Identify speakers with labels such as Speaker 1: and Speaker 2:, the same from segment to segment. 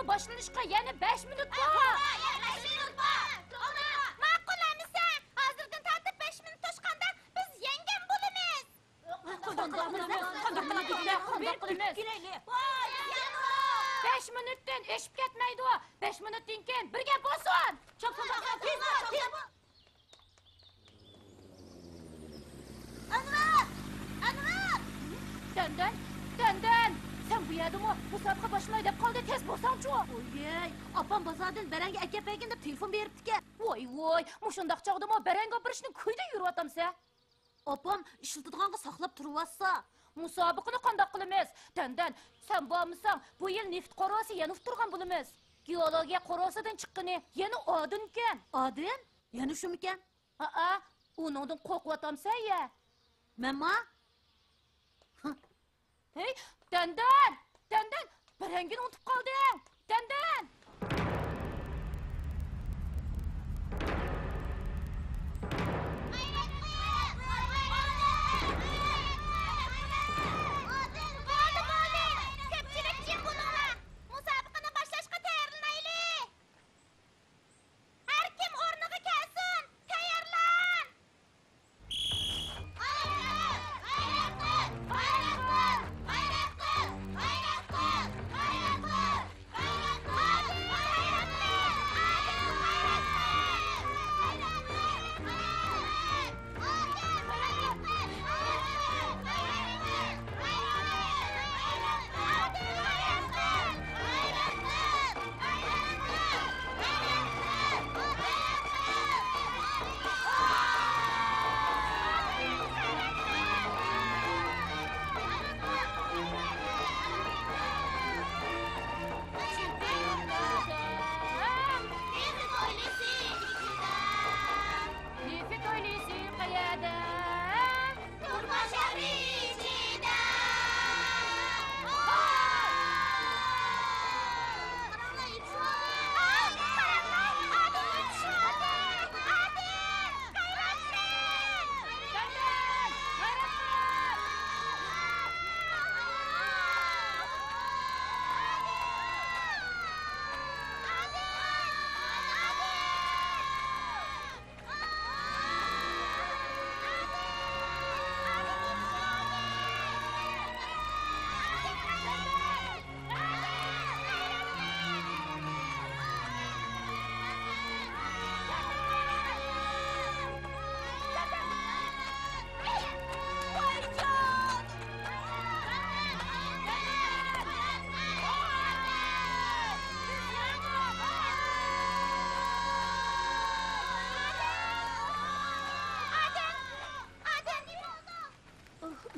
Speaker 1: Başlanışqa yana 5 minut var. Ma'qul amisa, hozirdan tortib 5 minut to'shqanda biz yengam bo'lamiz. Qanday qilamiz? 5 minutdan eshib ketmaydi. 5 minutdan keyin birga bo'lsin. Anvar! Dandan! Sen bu yerdimi? Musobaqə başlamay deb qoldi, tez bo'lsang-chi.
Speaker 2: Oy, opam bozordan baranga aka paygin deb telefon beribdi-ku.
Speaker 1: Voy, mushundaq chog'dimi baranga birishni kuyda yuryotamsa?
Speaker 2: Opam ishiltidiganga saqlab turibsa,
Speaker 1: musobaqani qanday qilamiz? Dandan, sen bormisan, bu yil neft qorosi yanib turgan bo'lamiz. Geologiya qorosidan chiqqani yana odinkan.
Speaker 2: Odin? Yana shumikan?
Speaker 1: Uningdan qo'rqyotamsan-ya.
Speaker 2: Menma?
Speaker 1: Hey, Dandan! Barangini unutib qolding. Dandan!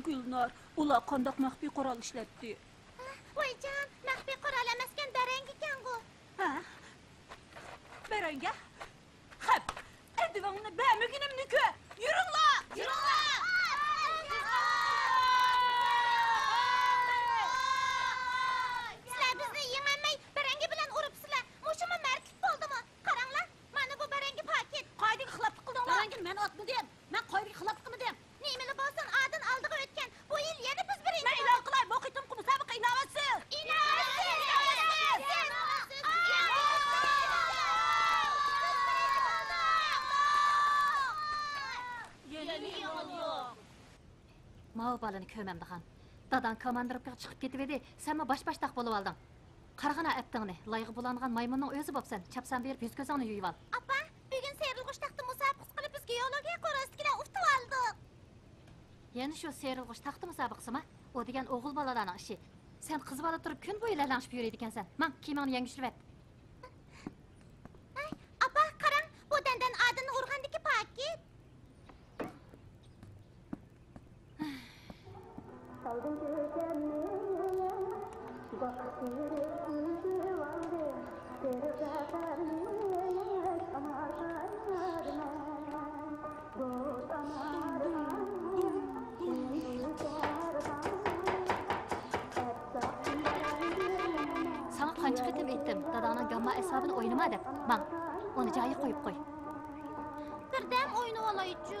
Speaker 3: Gülnar, ular qandoq maxfiy qurol ishlatdi?
Speaker 1: Voyjon, maxfiy qurol emaskan, barang ekan-ku.
Speaker 3: Ha? Baranga? Hap, endivangni bamiginimniki. Yuringlar!
Speaker 1: Sizlar bizni yengolmay baranga bilan uribsizlar. Mushumi mardlik bo'ldimi? Qaranglar, mana bu barangi paket.
Speaker 2: Qoydiga xiloflik qildinglar. Barangini men otmadim. Men qoydiga xiloflik qilmadim.
Speaker 1: Nemeli bo'lsin, odin oldiga o'tgan. Bu yil yana
Speaker 2: balani ko'mamdigan. Dadan komandirovga chiqib ketib edi, senmi bosh-boshdoq bo'lib olding. Qarag'ana aptingni, loyiga bulangan maymunning o'zi bo'psan. Chapsan berib yuz ko'zingni yuyib ol.
Speaker 1: Apa, bugun serilg'ish taxti musobaqasi qilib biz geologiya qo'rasidagilar ufitib oldik.
Speaker 2: Yana shu serilg'ish taxti musobaqasimi? O degan o'g'il bolalarning ishi. Sen qiz bola turib kun bo'yi lanshib yuradi ekansan. Men kiyimingni yangishtirib et.
Speaker 1: Apa, qarang, bu dandan adini urg'andiki paket.
Speaker 2: Sana qancha qitim aytdim, dadangning gamma asabini o'ynama deb. Men uni joyiga qo'yib qo'y.
Speaker 1: Birdam o'ynab olaychi.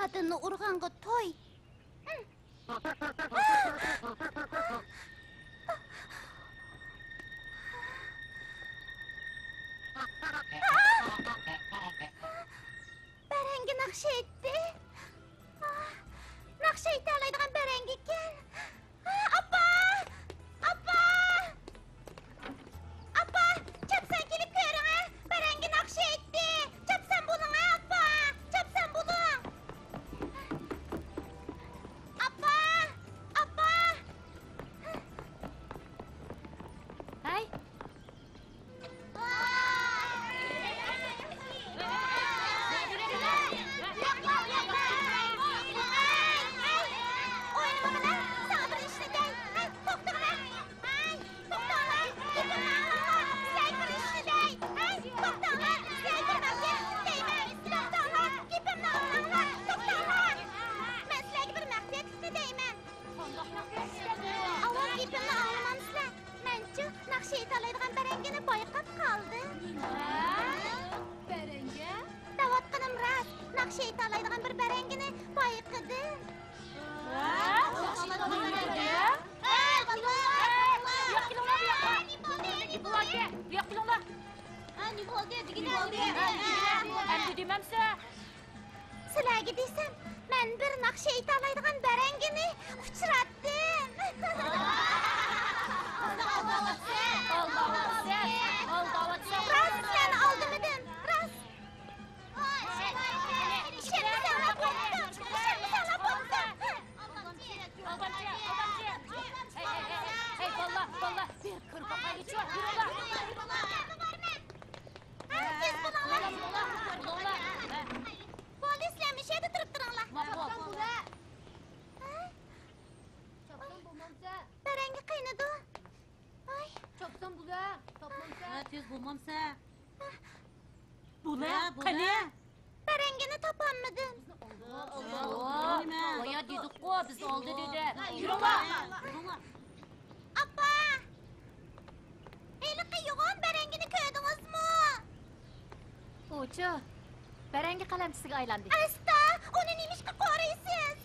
Speaker 1: Adını urg'anga to'y. Barangi naqsha etdi. Naqsha eta oladigan barangi ekan. Appa! Appa! Appa, chapsan kelib ko'ring, ha? Barangi naqsha etdi. Chapsan bo'ling, ha, appa. Chapsan bo'ling. Appa! Appa!
Speaker 2: Hay, Şeytanlaydıgan bir berengini bayıqıdım. Sizlarga desam, men bir naqsha aytaoladigan barangini uchratdim. Rost seni aldimidim, rost. İşimi sanab o'tdim, ishimni sanab o'tdim.
Speaker 3: Hey, bolla, bir kırpaqayga chiq, yurla.
Speaker 1: Tez bo'linglar. Polislar mishada turib turinglar. Barangi qiynadi. Ay,
Speaker 3: Chopsan bular, topmamsa.
Speaker 2: tez bo'lmamsa.
Speaker 3: Bular, qani?
Speaker 1: barangini topolmadim.
Speaker 3: Oya dedik-ku, biz oldi dedi. Yuringlar.
Speaker 1: Appa! Heliqi yo'g'on barangini ko'rdingizmi?
Speaker 2: O'chi, barangi qalamchisiga aylandi.
Speaker 1: Asta, uni nimishqa qoraysiz?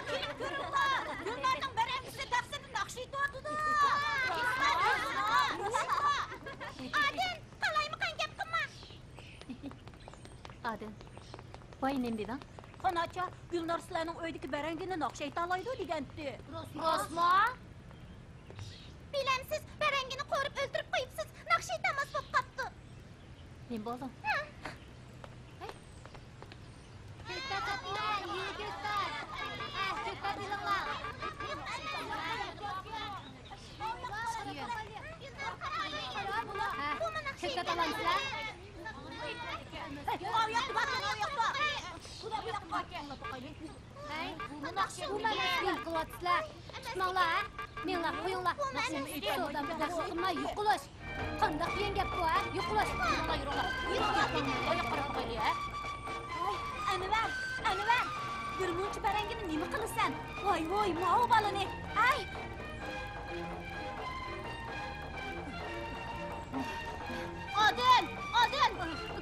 Speaker 1: Kelib ko'ringlar. Gullarning barangisi taqsirni naqsh etyapti-da. Adin, qalaymiqan gap qilma.
Speaker 2: Adin, voy nim dedim.
Speaker 3: Qanacha, Gulnar sizlarning uydagi barangini naqsh aytaoladi degandi.
Speaker 1: Rostmi? Bilamsiz, barangini qo'rib o'ldirib qo'yibsiz. Naqsh etamas bo'lib qopti.
Speaker 2: Nim bo'ldim.
Speaker 1: Dikkat yigitlar. Dikkat qilinglar.
Speaker 2: Dikkat olamsizlar. Hey, bu naqsh qilyapsizlar. Tutmanglar, ha? Menlar qo'yinglar. Naqshni aytoldan naqsh qilmay yo'qlash. Qanday qiyin gap bu, ha? Yo'qlash. Yuringlar. Oyoq qarab qo'ying, ha?
Speaker 3: Anvar, Bir muncha barangini nima qilasan? Voy, mao balani. Ay!
Speaker 1: Odin!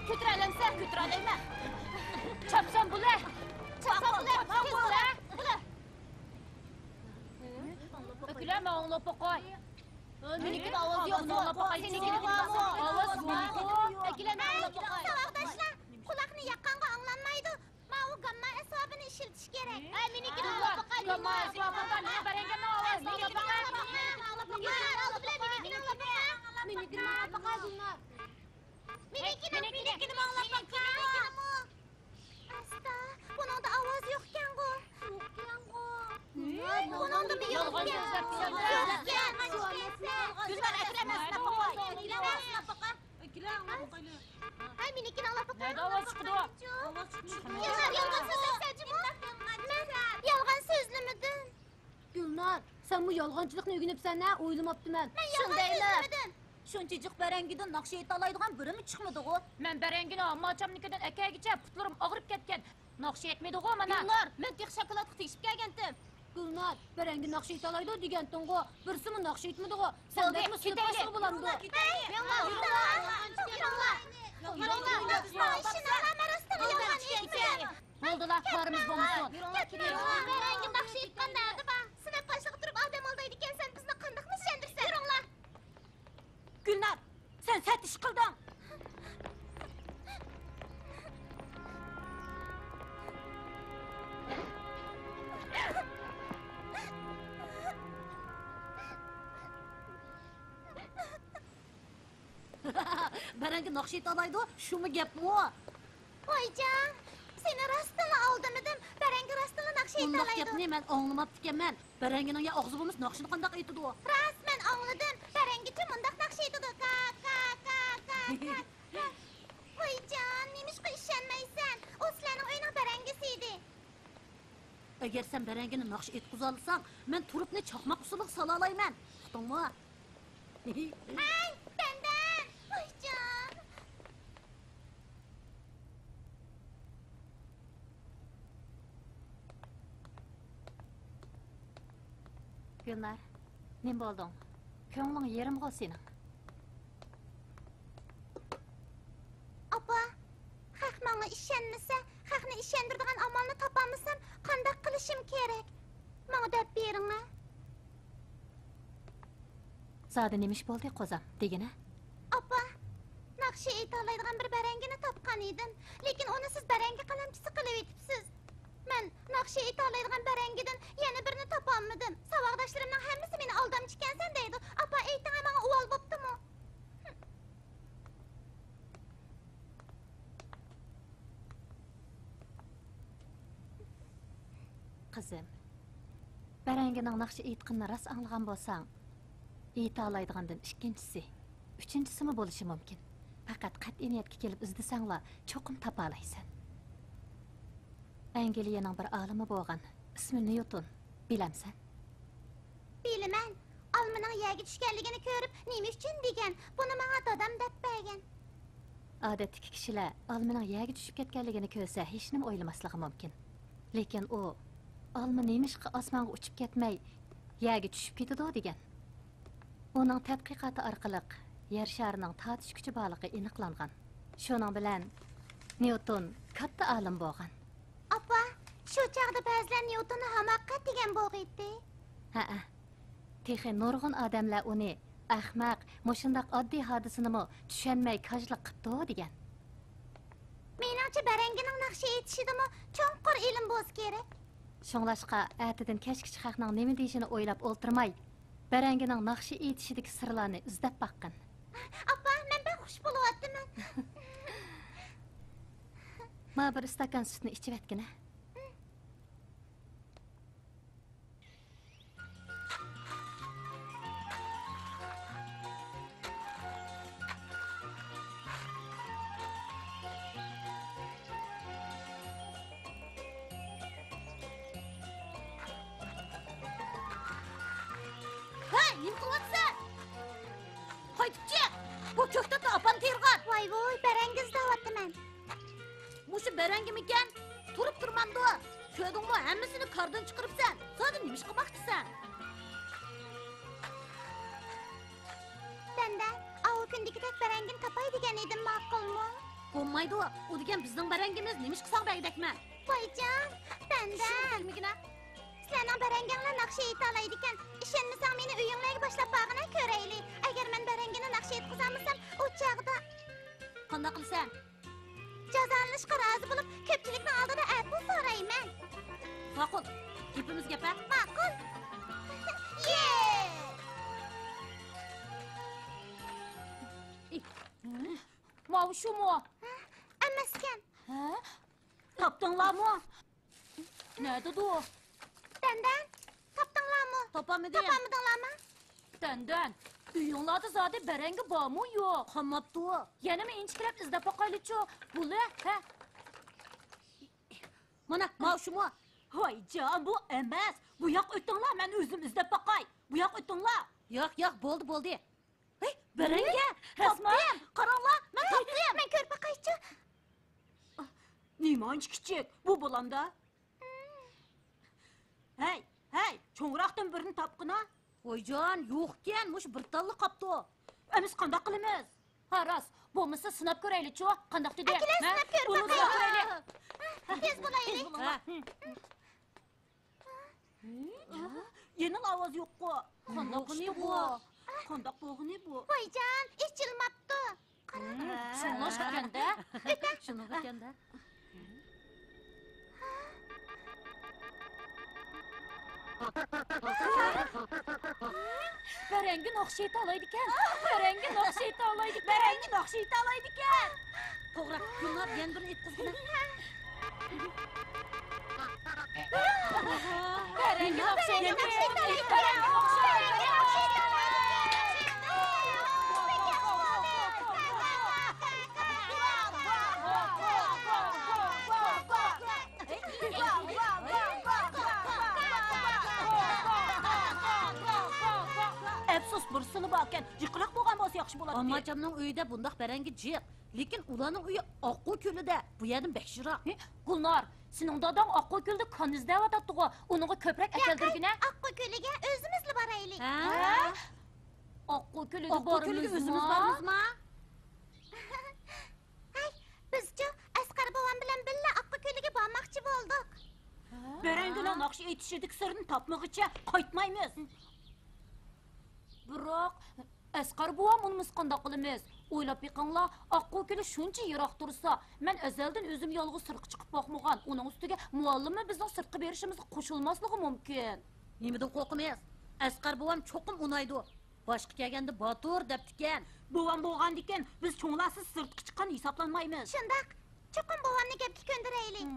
Speaker 1: Ko'tiralamsan, ko'tiralayman. Chopsam bular. Bular. Öküleme oğlum pokoy. Meniki de ovoz yok, oğlum pokoy. Seniki de ovoz yok. Öküleme oğlum pokoy.
Speaker 4: Savoqdoshlar, quloqni yaqqanga anglanmaydi. Ma'u gamma asabini ishiltish kerak.
Speaker 1: Meniki de oğlum pokoy. Gamma asabini ne berengeme ovoz. Meniki de
Speaker 4: Menikini Asta, buningda ovoz yo'q-ku. Buningda bir
Speaker 1: Yolg'on so'zlab
Speaker 4: Gulbar akramasidan poqoy. Ay, menikini olib poqoy.
Speaker 1: Nerede ovoz chiqdi?
Speaker 4: Yolg'on so'zlashajimi? Men yolg'on so'zlimidim.
Speaker 2: Gulnar, sen bu yolg'onchilikni o'rganibsan-a? O'ylamabdiman.
Speaker 4: Men yolg'on so'zlimidim.
Speaker 3: Shunchajik barangidan naqsha aytoladigan birimi chiqmadi-ku.
Speaker 1: Men berengini amachamnikidan akagicha putlarim og'rib ketgan. Naqsha etmaydi-ku mana.
Speaker 2: Gulnar, men tek shokoladga tegishib kelgandim. Gulnar, barangi naqsha aytoladi degandim-ku. Birsimi naqsha aytmadi-ku. Sendekmi sinf boshlig'i bo'lamdi.
Speaker 1: Bo'ldilar, qorimiz bo'lmasin.
Speaker 4: Barangi naqsha aytganda ba, sinf boshlig'i turib odam oldaydi ekansan, bizni qandoqmi shandirsan? Yuringlar.
Speaker 3: Gulnar, sen sat ish qilding. Barangi naqsha aytoladi, shumi gapmi?
Speaker 4: Voyjon, seni rostini oldimidim. Barangi rostini naqsha
Speaker 3: Undoq
Speaker 4: aytoladi.
Speaker 3: gapni men anglamabdi ekanman. Barangining ya og'zi bo'lmas, naqshini qanday aytadi u?
Speaker 4: Rasman angladim. Barangicha mundaq naqsha aytadi. Ka. Voyjon, nemishqa ishonmaysan? U sizlarning uyning barangisi edi.
Speaker 3: Agar sen barangini naqsh etqiza olsang, men turibni chaqmoq usuliga sola olayman. Uqdingmi?
Speaker 4: Ay, dandan. Voyjon.
Speaker 2: Gulnar, nim bo'lding? Ko'ngling yerim-g'o sening.
Speaker 4: Opa, haq menga ishonmasa, haqni ishondiradigan amalni topolmasam, qanday qilishim kerak? Menga deb beringlar.
Speaker 2: Zodi nemish bo'ldi qo'zam, degina?
Speaker 4: Opa, naqsha aytoladigan bir barangini topgan edim, lekin uni siz barangi qalamchisi qilib etibsiz. Men naqsha aytoladigan barangidan yana birini topolmadim. Savoqdoshlarimning hammasi meni aldamchi ekansan deydi. Opa, ayting, menga o'g'il bo'ptimi?
Speaker 2: Qizim, barangining naqsha aytqinni rost anglagan bo'lsang, ayta oladigandan ikkinchisi, uchinchisimi bo'lishi mumkin. Faqat qat'iy niyatga kelib izdasanglar, cho'qim topa olaysan. Angliyaning bir olimi bo'lgan, ismi Newton, bilamsan?
Speaker 4: Bilaman. Olmaning yerga tushganligini ko'rib, nima uchun degan, buni menga dadam deb bergan.
Speaker 2: Odatdagi kishilar olmaning yerga tushib ketganligini ko'rsa, hech nima o'ylamasligi mumkin. Lekin u olma nemishqa osmonga uchib ketmay, yerga tushib ketadi degan. Uning tadqiqoti orqali yer sharining tortish kuchi borligi aniqlangan. Shuning bilan Newton katta olim bo'lgan.
Speaker 4: Opa, shu chaqda ba'zilar Newtonni hamoqat degan bo'lg'iydi.
Speaker 2: Ha. Texi nurg'un odamlar uni ahmaq, mushundaq oddiy hodisani tushunmay kajliq qildi degan.
Speaker 4: Meningcha barangining naqsha aytishidimi cho'nqur ilm bo'lsa kerak.
Speaker 2: Shunglashqa atidan kechgacha xalqning nima deyishini o'ylab o'ltirmay, barangining naqsha aytishidagi sirlarni izlab baqqan.
Speaker 4: Opa, men xush bo'lyapman.
Speaker 2: Ma bir stakan sutni ichib etgina.
Speaker 3: Hey, nima qilyapsan? Qaytib-chi! Bu ko'ktatni opam tergan.
Speaker 4: Voy, barangiz deyapman.
Speaker 3: Mushu barangimikan? Turib turmamdi. Ko'rdingmi? Hammasini qardan chiqaribsan. Sana nima ish qilmoqchisan?
Speaker 4: Dandan, o kundagidek barangini topay degan edim, ma'qulmi?
Speaker 3: Bo'lmaydi. U degan bizning barangimiz. Nima ish qilsang bagdakman?
Speaker 4: Voyjon, dandan.
Speaker 3: Kelmigina.
Speaker 4: Sizlarning baranginglar naqsha eta oladi ekan. Ishonmasang meni uyinglarga boshlab borg'ina ko'rayli. Agar men barangini naqsha etqizamsam, u chog'da
Speaker 3: Qanday qilsan?
Speaker 4: jazolanishga rozi bo'lib, ko'pchilikning oldida afv so'rayman.
Speaker 3: Ma'qul. Gapimiz gap-a?
Speaker 4: Ma'qul. Ye!
Speaker 1: Mavshumu.
Speaker 4: Amaskan.
Speaker 1: Ha?
Speaker 3: Topdinglarmi?
Speaker 1: Ne dedi o?
Speaker 4: Dandan, topdinglarmi?
Speaker 3: Topamiding.
Speaker 4: Topamidinglarmi?
Speaker 1: Dandan. Uyinglarda zodi barangi bormi yo'q?
Speaker 3: Qolmabdi.
Speaker 1: Yana men inchiklab izlab boqaylichu. Buli, ha?
Speaker 3: Mana, mavshumu.
Speaker 1: Voyjon, bu emas. Bu yoq o'tinglar, men o'zim izlab boqay. Bu yoq o'tinglar.
Speaker 3: Yo'q, bo'ldi.
Speaker 1: Hey, barangi. Rasman.
Speaker 3: Qaranglar, men topdim.
Speaker 4: Men ko'rib boqaychi.
Speaker 1: Nimanch kichik. Bu bo'lamda. Hey, cho'ngroqdan birini topqina.
Speaker 3: Voyjon, yo'qkan, mush bir talla qopdi.
Speaker 1: Amiz qanday qilamiz? Ha, rost. Bo'lmasa sinab ko'rayli-chu. Qanday dedi?
Speaker 4: Akalar sinab ko'rib
Speaker 1: Buni
Speaker 4: boqaylik.
Speaker 1: sinab ko'raylik.
Speaker 4: Tez bo'laylik.
Speaker 1: Yeni ovoz yo'q-ku. Qanday
Speaker 3: Yo'qni
Speaker 1: qildi
Speaker 3: bu?
Speaker 1: bu? Qanday bo'lg'ini bu?
Speaker 4: Voyjon, ish jilmabdi.
Speaker 1: Shundoq ekanda.
Speaker 3: Shuni ekanda.
Speaker 1: Barangi naqsha eta oladi ekan. Barangi naqsha eta oladi. Barangi naqsha eta oladi ekan.
Speaker 3: To'g'ri, kunlar yana birini etqizgina.
Speaker 1: Barangi naqsha eta oladi. Barangi Afsus bursini borkan, jiqroq bo'lgan bo'lsa yaxshi bo'ladi.
Speaker 3: Amacamning uyida bundaq barangi jiq. Lekin ularning uyi Oqqu ko'lida. Bu yerdan baxshiroq.
Speaker 1: Gulnor, sening dadang Oqqo'y ko'lda kon izlayotdi-ku. Uningga ko'proq akeldirgina.
Speaker 4: Oqqu ko'liga o'zimizli boraylik.
Speaker 3: Ha?
Speaker 1: Oqqo'y ko'liga
Speaker 3: Oqqu ko'liga o'zimiz
Speaker 1: boramizmi?
Speaker 3: boramizmi?
Speaker 4: Hay, bizcha Asqar bovam bilan billa Oqqu ko'liga bormoqchi bo'ldik.
Speaker 1: Barangina naqsh etishidik sirni topmoqcha qaytmaymiz. Biroq Asqar bovam unimiz qanday qilamiz? O'ylab yiqinglar, Oqqo'y ko'li shuncha yiroq tursa, men azaldan o'zim yolg'iz sirqqa chiqib boqmagan. Uning ustiga muallimi bizning sirqqa berishimizga qo'shilmasligi mumkin.
Speaker 3: Nimadan qo'rqamiz? Asqar bovam cho'qim unaydi. Boshqa kelganda Botur debdikan.
Speaker 1: Bovam bo'lgandikan, biz cho'nglarsiz sirqqa chiqqan hisoblanmaymiz.
Speaker 4: Shundoq, cho'qim bovamni gapga ko'ndiraylik.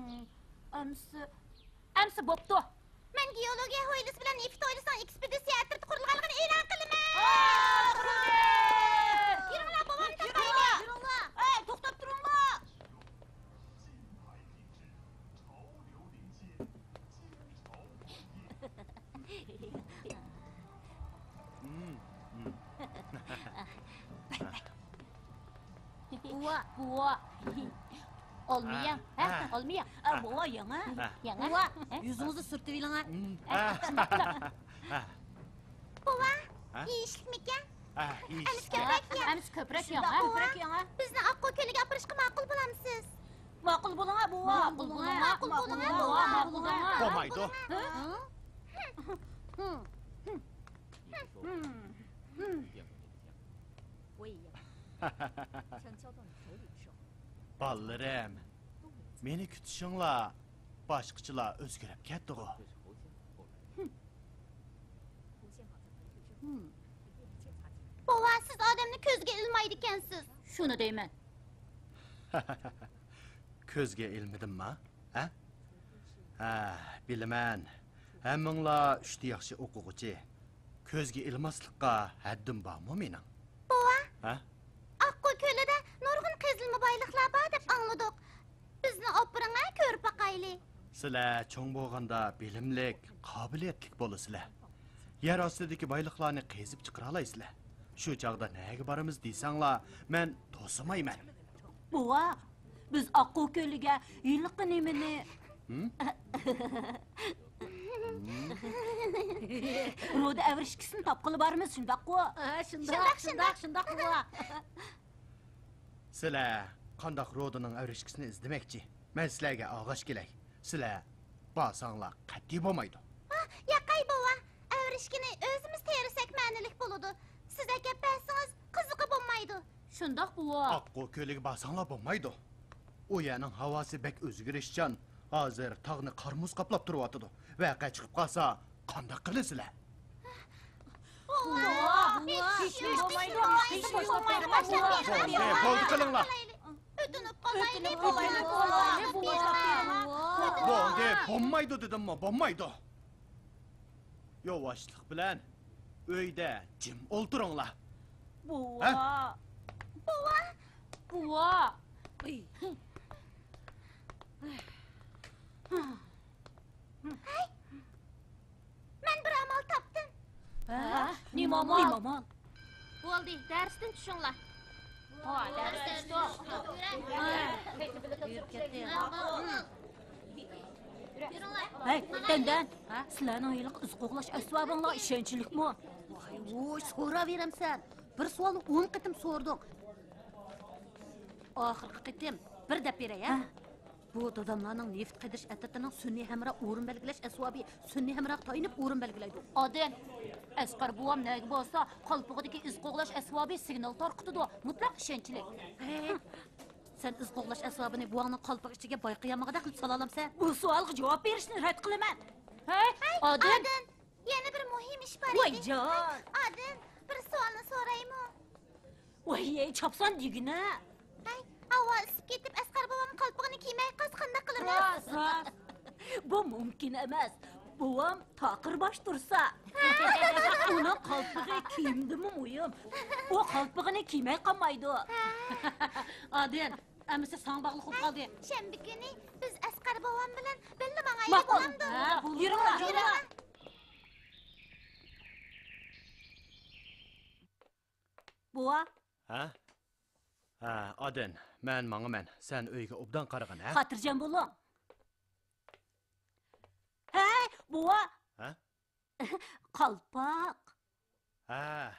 Speaker 1: Amsi bo'pti.
Speaker 4: Men geologiya hoylisi bilan neft hoylisining ekspeditsiya atriti qurilganligini e'lon qilaman. Yuringlar, bovamni topaylik.
Speaker 3: Yuringlar.
Speaker 1: Ey, to'xtab turinglar. Buva. Olmayan, ha? Olmayan. Buva yana. Yana.
Speaker 3: Buva, yuzingizni surtib ilinga.
Speaker 4: Bova, yeyishlikmikan? Amiz ko'proq ye.
Speaker 1: Amiz ko'proq yana.
Speaker 4: Ko'proq yana. Bizni Oqqo'y ko'liga opirishga ma'qul bo'lamsiz?
Speaker 1: Ma'qul bo'ling, buva.
Speaker 3: Ma'qul bo'ling,
Speaker 4: ma'qul bo'ling,
Speaker 1: ma'qul bo'ling.
Speaker 5: Bo'lmaydi. Ballarim, meni kutishinglar boshqachalar o'zgarib ketdi-ku.
Speaker 4: Bova, siz odamni ko'zga ilmaydi ekansiz.
Speaker 1: Shuni deyman.
Speaker 5: Ko'zga ilmidimmi? Ha? Ha, bilaman. Hammanglar uchta yaxshi o'quvchi. Ko'zga ilmaslikqa haddim bormi mening?
Speaker 4: Bova,
Speaker 5: Ha?
Speaker 4: Oqqo'y ko'lida nurg'un qazilma boyliqlar bor deb angladik. Bizni opiringa ko'rib boqaylik.
Speaker 5: Sizlar cho'ng bo'lganda bilimlik, qobiliyatlik bo'lasizlar. Yer ostidagi boyliqlarni qezib chiqara olasizlar. Shu chaqda nega boramiz desanglar, men to'simayman.
Speaker 1: Buva, biz Oqqo'y ko'liga yilqi nimani Roda avrishkisini topqili barmiz, shundaq-ku.
Speaker 3: Shundoq buva.
Speaker 5: Sizlar qandaq Rodaning avrishkisini izdemoqchi. Men sizlarga og'ash kelay. Sizlar basanglar qat'iy bo'lmaydi.
Speaker 4: Yaqay bova, avrishkini o'zimiz terisak ma'nilik bo'ladi. Siz aka bersangiz qiziqib bo'lmaydi.
Speaker 1: Shundaq buva.
Speaker 5: Oqqu ko'liga basanglar bo'lmaydi. U yerning havosi bek o'zgarishchan. Hozir tog'ni qarmuz qoplab turyotidi. Vaqa chiqib qolsa, qanday qilasizlar? Bo'ldi qilinglar.
Speaker 4: O'tinib qolaylik.
Speaker 5: Bo'ldi, bo'lmaydi dedimmi? Bo'lmaydi. Yavaşlık bilan uyda jim o'ltiringlar.
Speaker 1: Buva. Buva.
Speaker 4: Men bir amal topdim.
Speaker 1: Nima amal?
Speaker 4: Bo'ldi, darsdan tushinglar.
Speaker 1: Hey, dandan. Sizlarning yillik iz qo'g'lash asbobinglar ishonchlikmi?
Speaker 3: Voy, so'raveramsan. Bir savolni 10 qitim so'rdik. Oxirgi qitim bir deb beray, ha? Bu dadamlarning neft qidirish atatining sun'iy hamra o'rin belgilash asbobi sun'iy hamra tayinib o'rin belgilaydi.
Speaker 1: Odin, Asqar buvam nega bo'lsa, qalpog'idagi iz qo'g'lash asbobi signal tarqitadi. Mutlaq ishonchlik.
Speaker 3: Sen iz qo'g'lash asbobini buning qalpoq ichiga bayqayamag'ida qilib sola olamsan?
Speaker 1: Bu savolga javob berishni rad qilaman. Hey, Odin.
Speaker 4: Yana bir muhim ish bor
Speaker 1: Voy
Speaker 4: edi.
Speaker 1: jon.
Speaker 4: Odin, bir savolni so'raymi?
Speaker 1: Voy, chopsan digina.
Speaker 4: Hay, avval isib ketib Asqar bovam qalpog'ini kiymay qolsa qanday qilamiz?
Speaker 1: Rost. Bu mumkin emas. Buvam taqir bosh tursa. Uning qalpog'i kiyimdimi muhim. U qalpog'ini kiymay qolmaydi.
Speaker 3: Adin, amisi sang bog'liq bo'lib qoldi.
Speaker 4: Shanba kuni biz Asqar bovam bilan birga mang'ayib
Speaker 1: Ma'qul.
Speaker 4: bo'lamdi.
Speaker 1: Yuringlar. Buva,
Speaker 5: Ha, Odin, men mang'aman. Sen uyga obdan qaragan, ha?
Speaker 1: xotirjam bo'ling. Hey, buva.
Speaker 5: Ha?
Speaker 1: Qalpoq.
Speaker 5: Ha.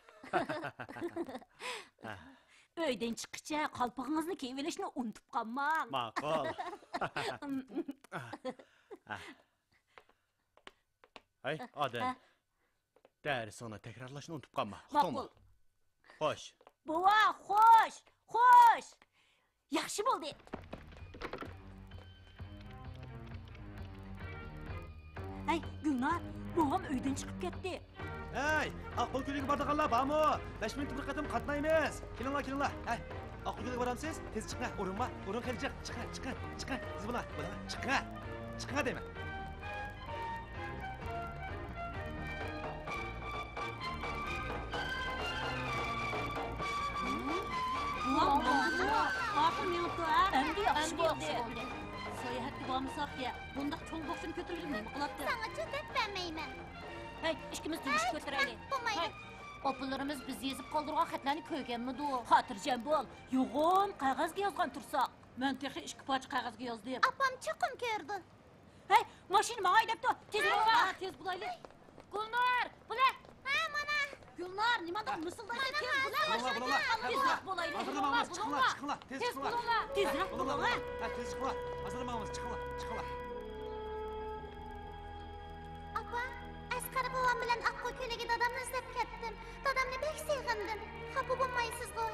Speaker 1: Uydan chiqishcha qalpog'ingizni kiyib olishni unutib qolmang.
Speaker 5: Ma'qul. Hay, Odin. Darsini takrorlashni unutib qolma.
Speaker 1: Ma'qul.
Speaker 5: Xo'sh.
Speaker 1: Buva, xo'sh, xo'sh. Yaxshi bo'ldi. Hey, Gulnar, buvam uydan chiqib ketdi.
Speaker 6: Hey, Aqbol ko'liga bordiganlar bormi? 5 minut bir qatim qatnaymiz. Kelinglar. Hey, Aqbol ko'liga boramsiz? Tez chiqing. O'rin kelajak. Chiqing. Siz bular. Chiqing deyman.
Speaker 3: Oxir minutda, ha?
Speaker 1: Endi yaxshi bo'ldi.
Speaker 3: Sayohatga bormasak ya, bundaq cho'ng boksini ko'tarilib nima qiladi?
Speaker 4: Sana chotib bermayman.
Speaker 1: Hey, ikkimiz tugish ko'taraylik.
Speaker 4: Bo'lmaydi.
Speaker 1: Opalarimiz biz yezib qoldirgan xatlarni ko'rganmidi? Xotirjam bo'l. Yo'g'on qog'ozga yozgan tursak.
Speaker 3: Men texi 2 poch qog'ozga yozdim.
Speaker 4: Apam chiqim ko'rdi.
Speaker 1: Hey, mashina menga haydabdi. Tez bo'l.
Speaker 3: Tez bo'laylik.
Speaker 1: Gulnor, bular.
Speaker 4: Ha, mana.
Speaker 3: Gulnar, nimadir misildaysan? Tez
Speaker 6: Bular.
Speaker 1: Tezroq bo'laylik.
Speaker 6: Hazırlamamız. Chiqinglar. Tez chiqinglar.
Speaker 1: Tezroq bo'ling.
Speaker 6: Ha, tez chiqinglar. Hazırlamamız. Chiqinglar.
Speaker 4: Apa, Asqar bovam bilan Aqquy ko'liga dadamni izlab ketdim. Dadamni bek sevgandim. Xafa bo'lmaysiz-ku?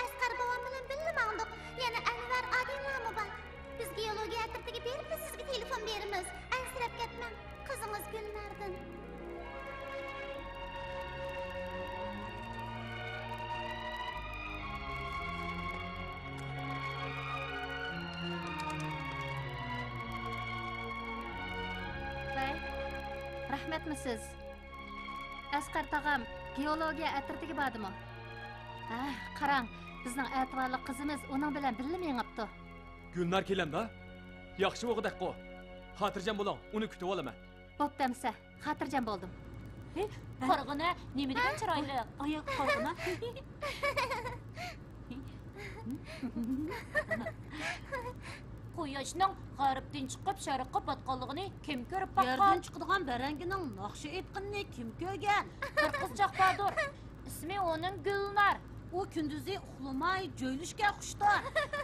Speaker 4: Asqar bovam bilan birga mangdiq. Yana Anvar Odinlarmi bor? Biz geologiya atritiga berib sizga telefon beramiz. Ansirab ketmang. Qizingiz Gulnardan.
Speaker 2: Bey, rahmatmisiz? Asqar tog'am geologiya atritiga bordimi? Qarang, bizning e'tiborli qizimiz uning bilan birga mengibdi.
Speaker 7: Gulnar kelamda? Yaxshi o'g'daqqa. Xotirjam bo'ling, uni kutib olaman.
Speaker 2: Bo'ptamsa, xotirjam bo'ldim.
Speaker 1: Qarag'ana, nima degan chiroyli. Oyoq qolg'ina. Quyoshning g'arbdan chiqib sharqqa botganligini kim ko'rib
Speaker 3: Yerdan
Speaker 1: baqqan?
Speaker 3: chiqadigan barangining naqshi aytqanini kim ko'rgan?
Speaker 1: Bir qizchaq bordir. Ismi onun Gulnar.
Speaker 3: U kunduzi uxlamay joylashga xushtor.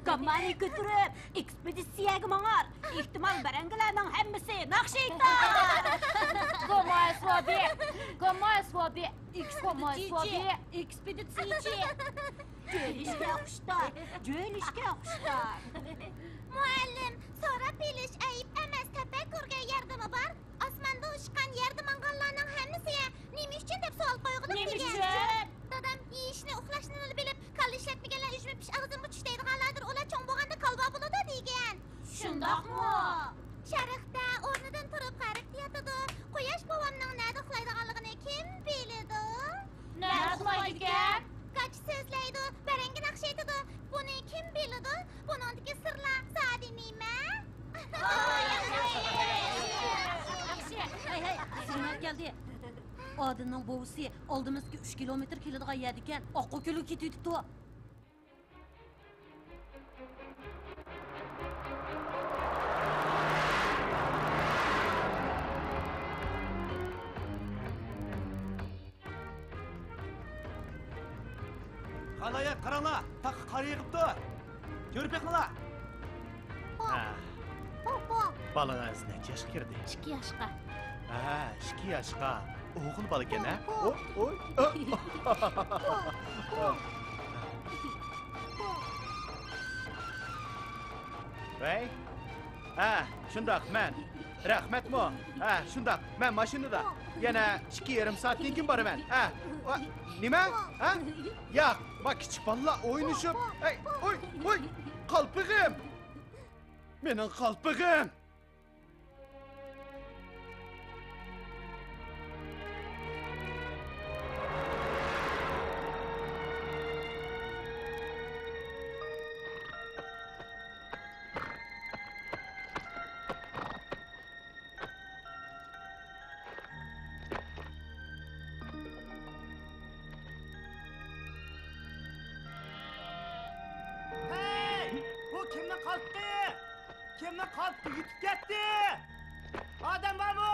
Speaker 3: Komani ko'tarib ekspeditsiyaga mangar. Ehtimol barangilarning hammasi naqshi aytar.
Speaker 1: Gomasvabi.
Speaker 3: Ekspeditsiyachi. Joylashga xushtor.
Speaker 4: Muallim, so'rab bilish ayib emas, tafakkurga yordami bor. Osmonda uchgan yerda manganlarning hammasiga nima uchun deb savol qo'ygandim
Speaker 1: Nima
Speaker 4: degan.
Speaker 1: uchun?
Speaker 4: Dadam yeyishni, uxlashni bilib, kal ishlatmaganlar ujma pish og'zimga tushdaydiganlardir. Ular cho'ng bo'lganda qalba bo'ladi degan.
Speaker 1: Shundoqmi?
Speaker 4: Sharqda o'rnidan turib qarib yotadi. Quyosh bobomning nada uxlaydiganligini kim biladi?
Speaker 1: Nima uxlaydigan?
Speaker 4: Kaç so'zlaydi, barangi naqsh aytadi. Buni kim biladi? Buningdagi sirlar zodi nima?
Speaker 3: Hey, signal geldi. Adının bovusi oldimizga 3 kilometr keladigan yer ekan. Oqqo ko'lga ketibdi.
Speaker 6: Qalaya qaranglar, taq qari yig'ibdi. Ko'rib beqinglar.
Speaker 5: Ha. Balangiz necha yoshga kirdi?
Speaker 2: 2 yoshga.
Speaker 5: Ha, 2 yoshga. O'g'il bola ekan, ha? Oy. Vay. Ha, shundoq men. Rahmatmi? Ha, shundoq. Men mashinada. Yana 2,5 soatdan keyin boraman. Ha. Nima? Ha? Yo'q, bak kichik bolalar o'ynashib. Ey, oy. Qalpig'im. Mening qalpig'im.
Speaker 6: Kimni qalbga yutib ketdi? Odam bormi?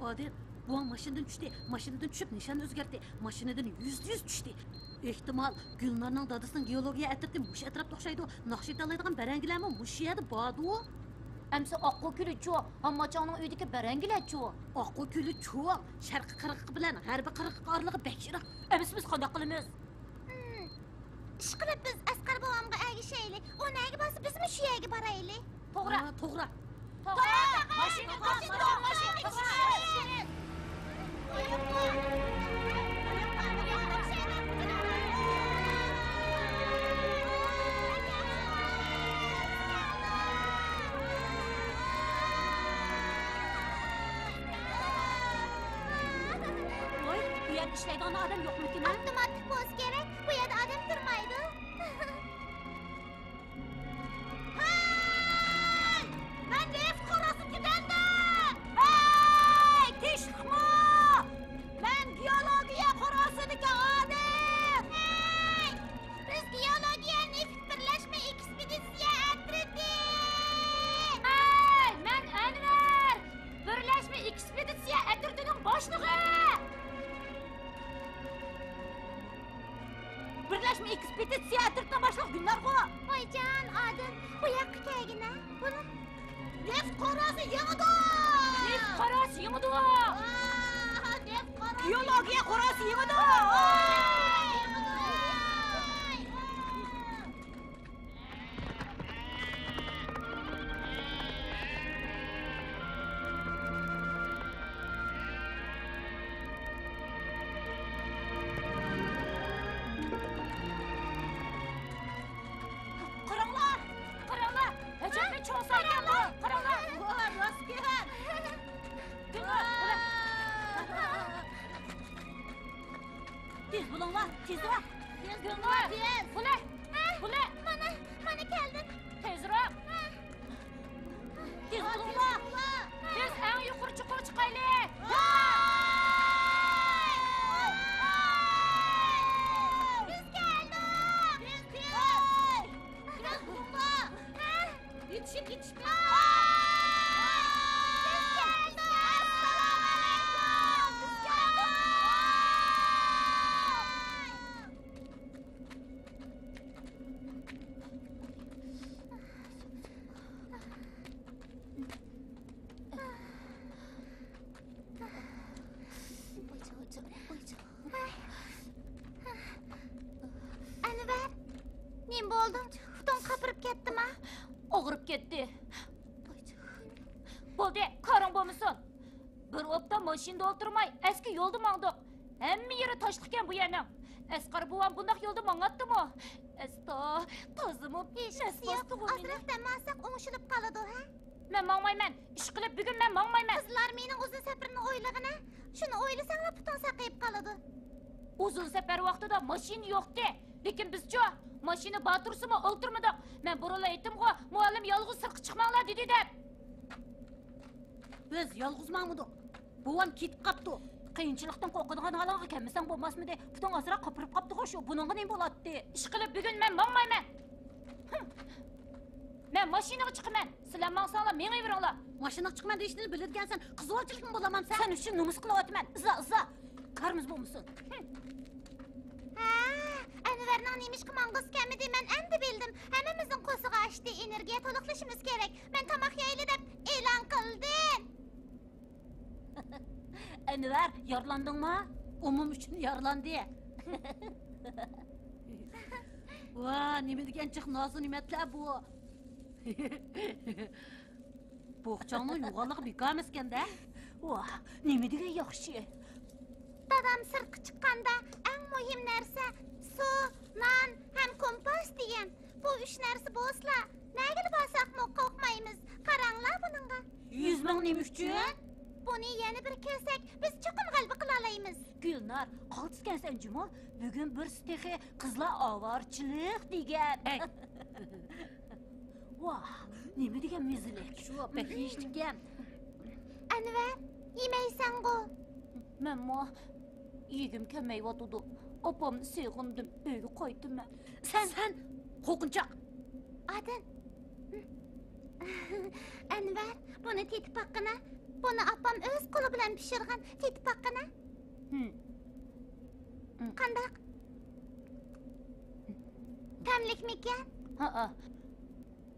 Speaker 3: Odam bu mashinadan tushdi. Mashinadan tushib nishonni o'zgartdi. Mashinadan %100 tushdi. Ehtimol Gulnarning dadasining geologiya atrofida mush atrofda o'xshaydi. Naqsh aytoladigan barangilarmi mush yerda bordi.
Speaker 1: Amsa oqqo kuli chu, Ammachoning uyidagi barangilar-chu.
Speaker 3: Oqqo ko'li cho'ng, sharqi qirg'i bilan g'arbi qirg'i orlig'i bekchiroq.
Speaker 1: Biz qanday qilamiz?
Speaker 4: Ishqilib biz Asqar bobomga ergishaylik. U nega bo'lsa bizmi shu yerga boraylik?
Speaker 3: To'g'ri.
Speaker 1: Mashina.
Speaker 3: Bu yerda ishlaydigan odam yo'qmikin?
Speaker 4: Avtomatik bo'lishi kerak. Bu yerda odam turmaydi. Hey! Men neft qorasi tugandim. Hey! Tishqmi? Men geologiya qorasidagi odam. Hey! Biz geologiya neft birlashma ekspeditsiya atridi.
Speaker 1: Hey, men Anvar. Birlashma ekspeditsiya atridining boshlig'i. Birlashma ekspeditsiya atridining boshlig'i Gulnarg'o.
Speaker 4: Voyjon, odam, bu yoqqa kelgina. Buni neft qorasi yig'di.
Speaker 1: Neft qorasi yig'di.
Speaker 4: Neft qorasi.
Speaker 1: Geologiya qorasi yig'di. Qaranglar. Hajatni cho'sayganlar. Qaranglar.
Speaker 3: Rost kelgan.
Speaker 1: Gulnar,
Speaker 3: Tez bo'linglar.
Speaker 1: ağırıp gitti. Bo'ldi, qarang bo'lmasin. Bir opta mashinada o'tirmay, eski yo'lda mangdiq. Hamma yeri toshliqkan bu yerning. Asqar buvam bundaq yo'lda mangatdimi? Asta, tozimi?
Speaker 4: Ozroq dam olsak o'ngshilib qoladi, ha?
Speaker 1: Men mangmayman. Ish qilib bugun men mangmayman.
Speaker 4: Qizlar mening uzun safarni o'ylag'ini. Shuni o'ylasanglar butun saqayib qoladi.
Speaker 1: Uzun safar vaqtida mashina yo'qdi. Lekin biz-chi, mashina batursimi o'ltirmadik. Men burala aytdim-ku, muallim yolg'iz sirqqa chiqmanglar dedi deb.
Speaker 3: Biz yolg'izmanmidik. Buvam ketib qapti. Qiyinchilikdan qo'rqadigan haloga kelmasang bo'lmasmidi? Butun azroq qopirib qapti shu. Buningga nima bo'ladi?
Speaker 1: Ish qilib bugun men mangmayman. Men mashinaga chiqaman. Sizlar mangsanglar, menga beringlar.
Speaker 3: Mashinaga chiqman deyishni biladigansan, qizg'alchilikmi bo'laman sen?
Speaker 1: Sen uchun nomus qilyapman. Iza. Qarmiz bo'lmasin.
Speaker 4: Ha, Anvarning nemishqa mang'us kamidi men endi bildim. Hammamizning qo'sig'i ochdi, energiya to'liqlashimiz kerak. Men tomoq yeyli deb e'lon qildim.
Speaker 3: Anvar, yorlandingmi? Umum uchun yorlandi. Va, nima degan chiq nozi nimatlar bu? Bo'xchongni yo'g'onliq bekor emas-kanda?
Speaker 1: Voh, nima degan yaxshi.
Speaker 4: Dadam sirtqa chiqqanda eng muhim narsa suv, non ham kompas degan. Bu uch narsa bo'lsa, nega bosaqmi qo'rqmaymiz. Qaranglar buningga.
Speaker 3: 100 ming nima uchun?
Speaker 4: Buni yana bir kelsak, biz chuqur g'alaba qila olamiz.
Speaker 1: Gulnar, qoltiskansan Jumol. Bugun bir stehi qizlar ovorchilik degan. Voh, nima degan mezilik.
Speaker 3: Shu pekishgan.
Speaker 4: Anvar, yemaysan-ku.
Speaker 1: Menmo yegim kelmayotdi. Opamni seg'indim, uyga qaytdim.
Speaker 3: Sen qo'rqinchoq.
Speaker 4: Adin. Anvar, buni tetipoqqina. Buni opam o'z qo'li bilan pishirgan tetipoqqina. Qandaq? Tamlikmikan?
Speaker 1: Ha.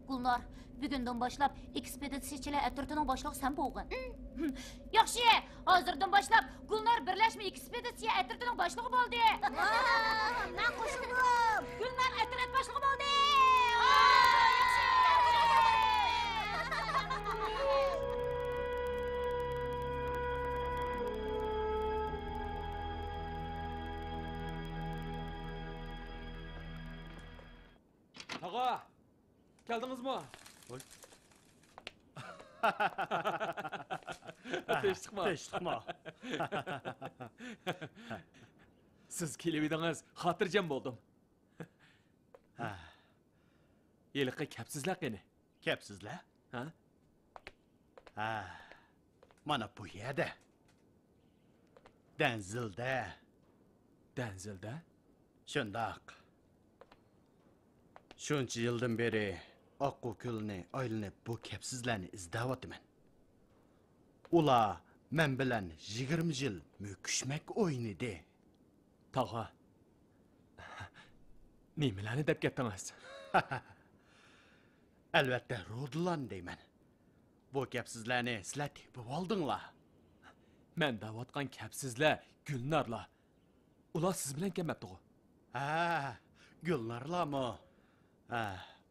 Speaker 1: Gulnar, bugundan boshlab ekspeditsiyachilar atritining boshlig'i sen bo'lgin. Yaxshi, hozirdan boshlab Gulnar birlashma ekspeditsiya atritining boshlig'i bo'ldi.
Speaker 4: Men qo'shildim.
Speaker 1: Gulnar atrit boshlig'i bo'ldi.
Speaker 7: Ağa, geldiniz-mi? Tez çıkma. Siz kelip ediniz, hatırcam buldum. Yelik'e kepsizler qani?
Speaker 5: Kepsizlar?
Speaker 7: Ha?
Speaker 5: Mana bu yerda. Denzilda.
Speaker 7: Denzilda?
Speaker 5: Shundoq. Shuncha yildan beri Oqqo'ko'lni aylanib bu kepsizlarni izlayapman. Ular men bilan 20 yil mukishmak o'ynadi.
Speaker 7: Tog'a. Nimalarni deb ketdingiz?
Speaker 5: Albatta, Rodlan deyman. Bu kepsizlarni sizlar tepib oldinglar.
Speaker 7: Men davatgan kepsizlar, Gulnarlar. Ular siz bilan kelmabdi-ku.
Speaker 5: Gulnarlarmi?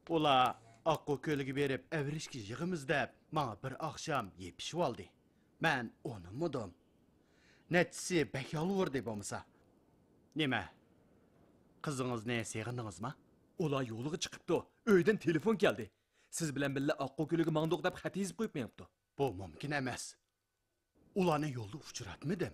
Speaker 5: Ular Oqqo'ko'liga berib avrishga yig'imiz deb menga bir oqshom yepishib oldi. Men unutmadim. Netsi bekyolverdi bo'lmasa. Nima? Qizingizni seg'indingizmi?
Speaker 7: Ular yo'liga chiqibdi. Uydan telefon keldi. Siz bilan billa Oqqo'ko'liga mangdoq deb xat yozib qo'yib qo'yibdi.
Speaker 5: Bu mumkin emas. Ularni yo'lda uchratmadim.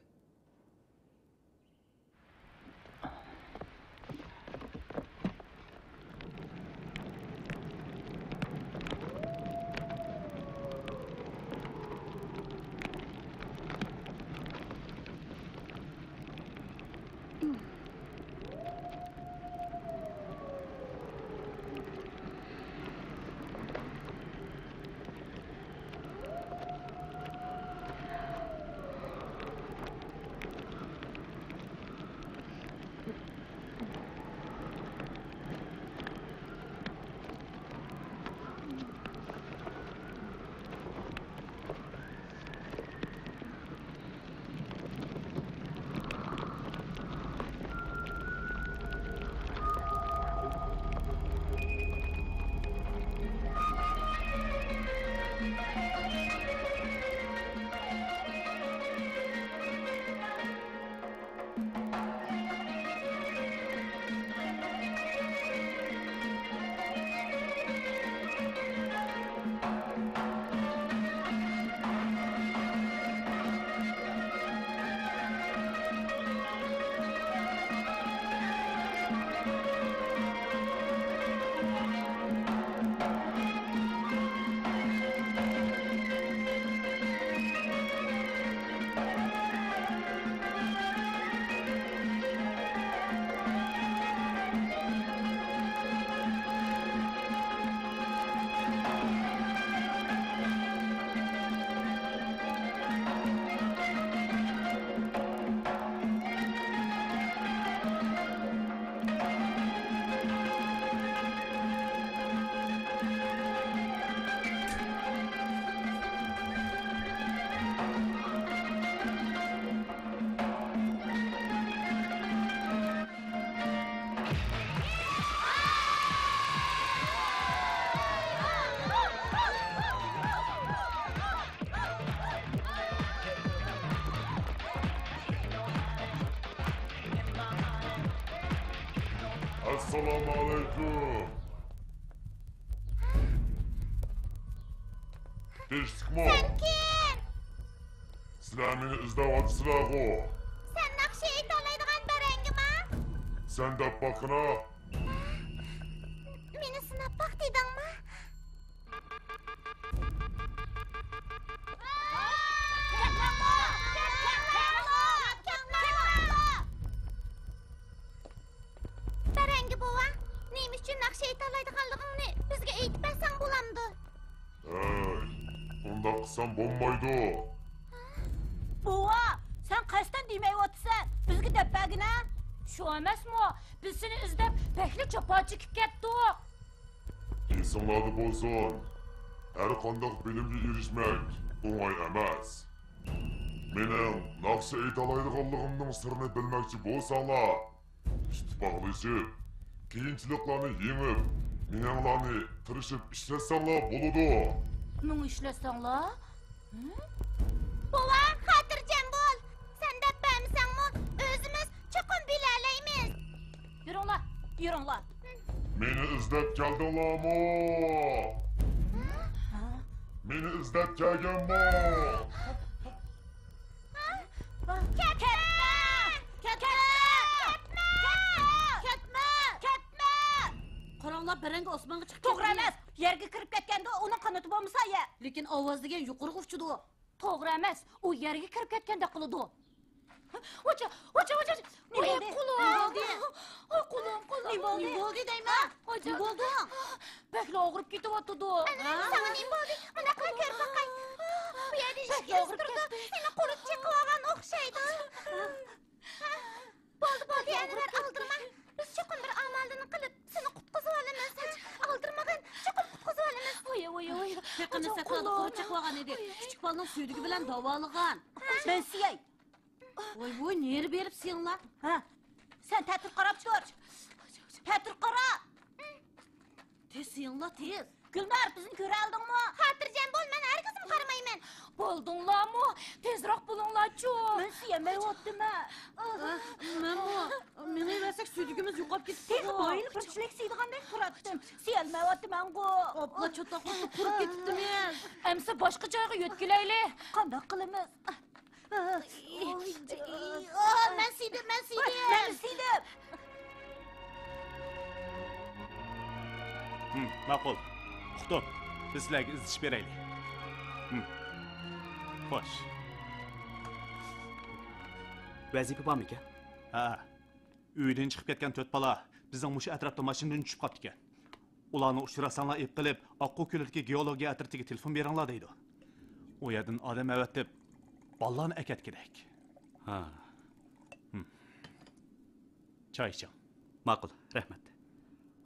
Speaker 8: Assalomu alaykum. Tinchlikmi?
Speaker 4: Sen kim?
Speaker 8: Sizlar meni izlayapsizlar-ku.
Speaker 4: Sen naqsha aytalaydigan barangimi?
Speaker 8: Sen deb bakına.
Speaker 4: Meni sinab baq dedingmi? Barangi bova, nima uchun naqsha aytalaydiganligingni bizga aytib bersang bo'lamdi?
Speaker 8: Hey, unda qilsam bo'lmaydi.
Speaker 3: Bova, sen qasdan demayapsan. Bizga depagina.
Speaker 1: Shu emasmi? Biz seni izlab bekli chopa chekib ketdik.
Speaker 8: Esinglarda bo'lsin. Har qanday bilimga erishmak o'ng'ay emas. Mening naqsha aytalaydiganligimning sirini bilmoqchi bo'lsanglar, ittifoqlashib, qiyinchiliklarni yengib, meninglarni tirishib ishlasanglar bo'ladi.
Speaker 1: Ming ishlasanglar?
Speaker 4: Bova, xotirjam bo'l. Sen deb bermasangmi, o'zimiz chuqur bilalaymiz.
Speaker 1: Yuringlar, yuringlar.
Speaker 8: Meni izlab keldinglarmi? Meni izlab kelganmi?
Speaker 4: Ketma! Ketma! Ketma! Ketma!
Speaker 3: Qaranglar, baranga osmonga chiqib
Speaker 1: To'g'ri emas. Yerga kirib ketganda uni qanoti bo'lmasa ya.
Speaker 3: Lekin ovoz degan yuqoriga uchdi.
Speaker 1: To'g'ri emas. U yerga kirib ketganda qiladi. Ocha. Nima bo'ldi? Qo'lim.
Speaker 3: Nima bo'ldi deyman?
Speaker 1: Nima bo'ldi? Bekla og'rib ketyapti.
Speaker 4: Sana nima bo'ldi? Bunaqa ko'r baqay. Bu yerda ish turdi. Seni qurib chiqib olgan o'xshaydi. Bo'ldi, yanilar aldirma. Biz chuqur bir amalni qilib seni qutqizib olamiz. Aldirmagan chuqur qutqizib olamiz.
Speaker 1: Voy.
Speaker 3: Pekini sakradi qurib chiqib olgan edi. Kichik bolaning suydigi bilan davolagan. Men siyay. Voy, neri berib siyinglar? Ha? Sen ta'tir qarab tur. Ta'tir qara. Tez siyinglar, tez. Gulnar, bizni ko'ra oldingmi?
Speaker 4: Xotirjam bo'l, men hargizim qaramayman.
Speaker 1: Bo'ldinglarmi? Tezroq bo'linglar-chu.
Speaker 3: Men siyamayaptimi? Meni versak suydigimiz yo'qolib ketdi. Oyil pirchilik siydigandek turatdim. Siyalmayaptiman-ku. Opla cho'toqni qurib ketibdimiz.
Speaker 1: Amsa boshqa joyga yo'tkilayli.
Speaker 3: Qanday qilamiz?
Speaker 4: Men siydim.
Speaker 3: Men siydim.
Speaker 5: Ma'qul. Uqdim. Biz sizlarga izish beraylik. Xo'sh.
Speaker 6: Vazifa bormi ekan?
Speaker 5: Ha. Uydan chiqib ketgan 4 bola bizning mush atrofda mashinadan tushib qoldi ekan. Ularni uchrasanglar ep qilib, Oqqu ko'lidagi geologiya atritiga telefon beringlar deydi. U yerdan odam avatib, bolalarni akat kerak.
Speaker 6: Ha,
Speaker 5: Choy iching.
Speaker 6: ma'qul, rahmat.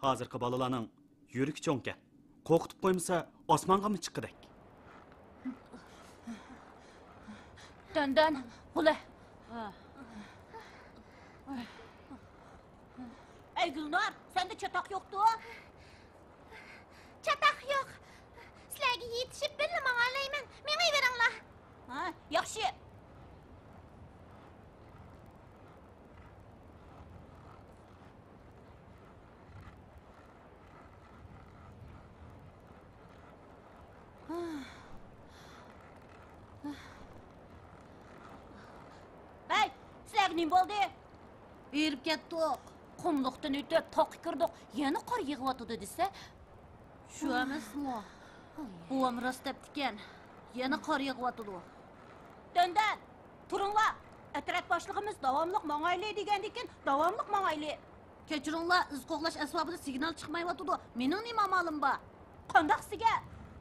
Speaker 6: Hozirgi bolalarning yurik cho'nka. Qo'rqitib qo'ymasa, osmonga mi chiqqidek?
Speaker 1: Dandan, qula.
Speaker 3: Ey Gulnar, sende çatak yoktu.
Speaker 4: Chataq yo'q. Sizlarga yetishib birga mang'alayman. Menga beringlar.
Speaker 3: Ha, yaxshi. Hey, sizlarga nima bo'ldi? Erib ketdik.
Speaker 1: Qumluqdan o'tib toq kirdik. Yana qor yig'yotdi desa,
Speaker 3: Shu emasmi? Buvam rost debdikan. Yana qor yig'yotdi. Dandan, turinglar. Atrat boshlig'imiz davomli mang'ayli degandikin, davomli mang'ayli. Kechiringlar, iz qo'g'lash asbobida signal chiqmayotdi. Mening nima amalim bor? Qandaqsiga?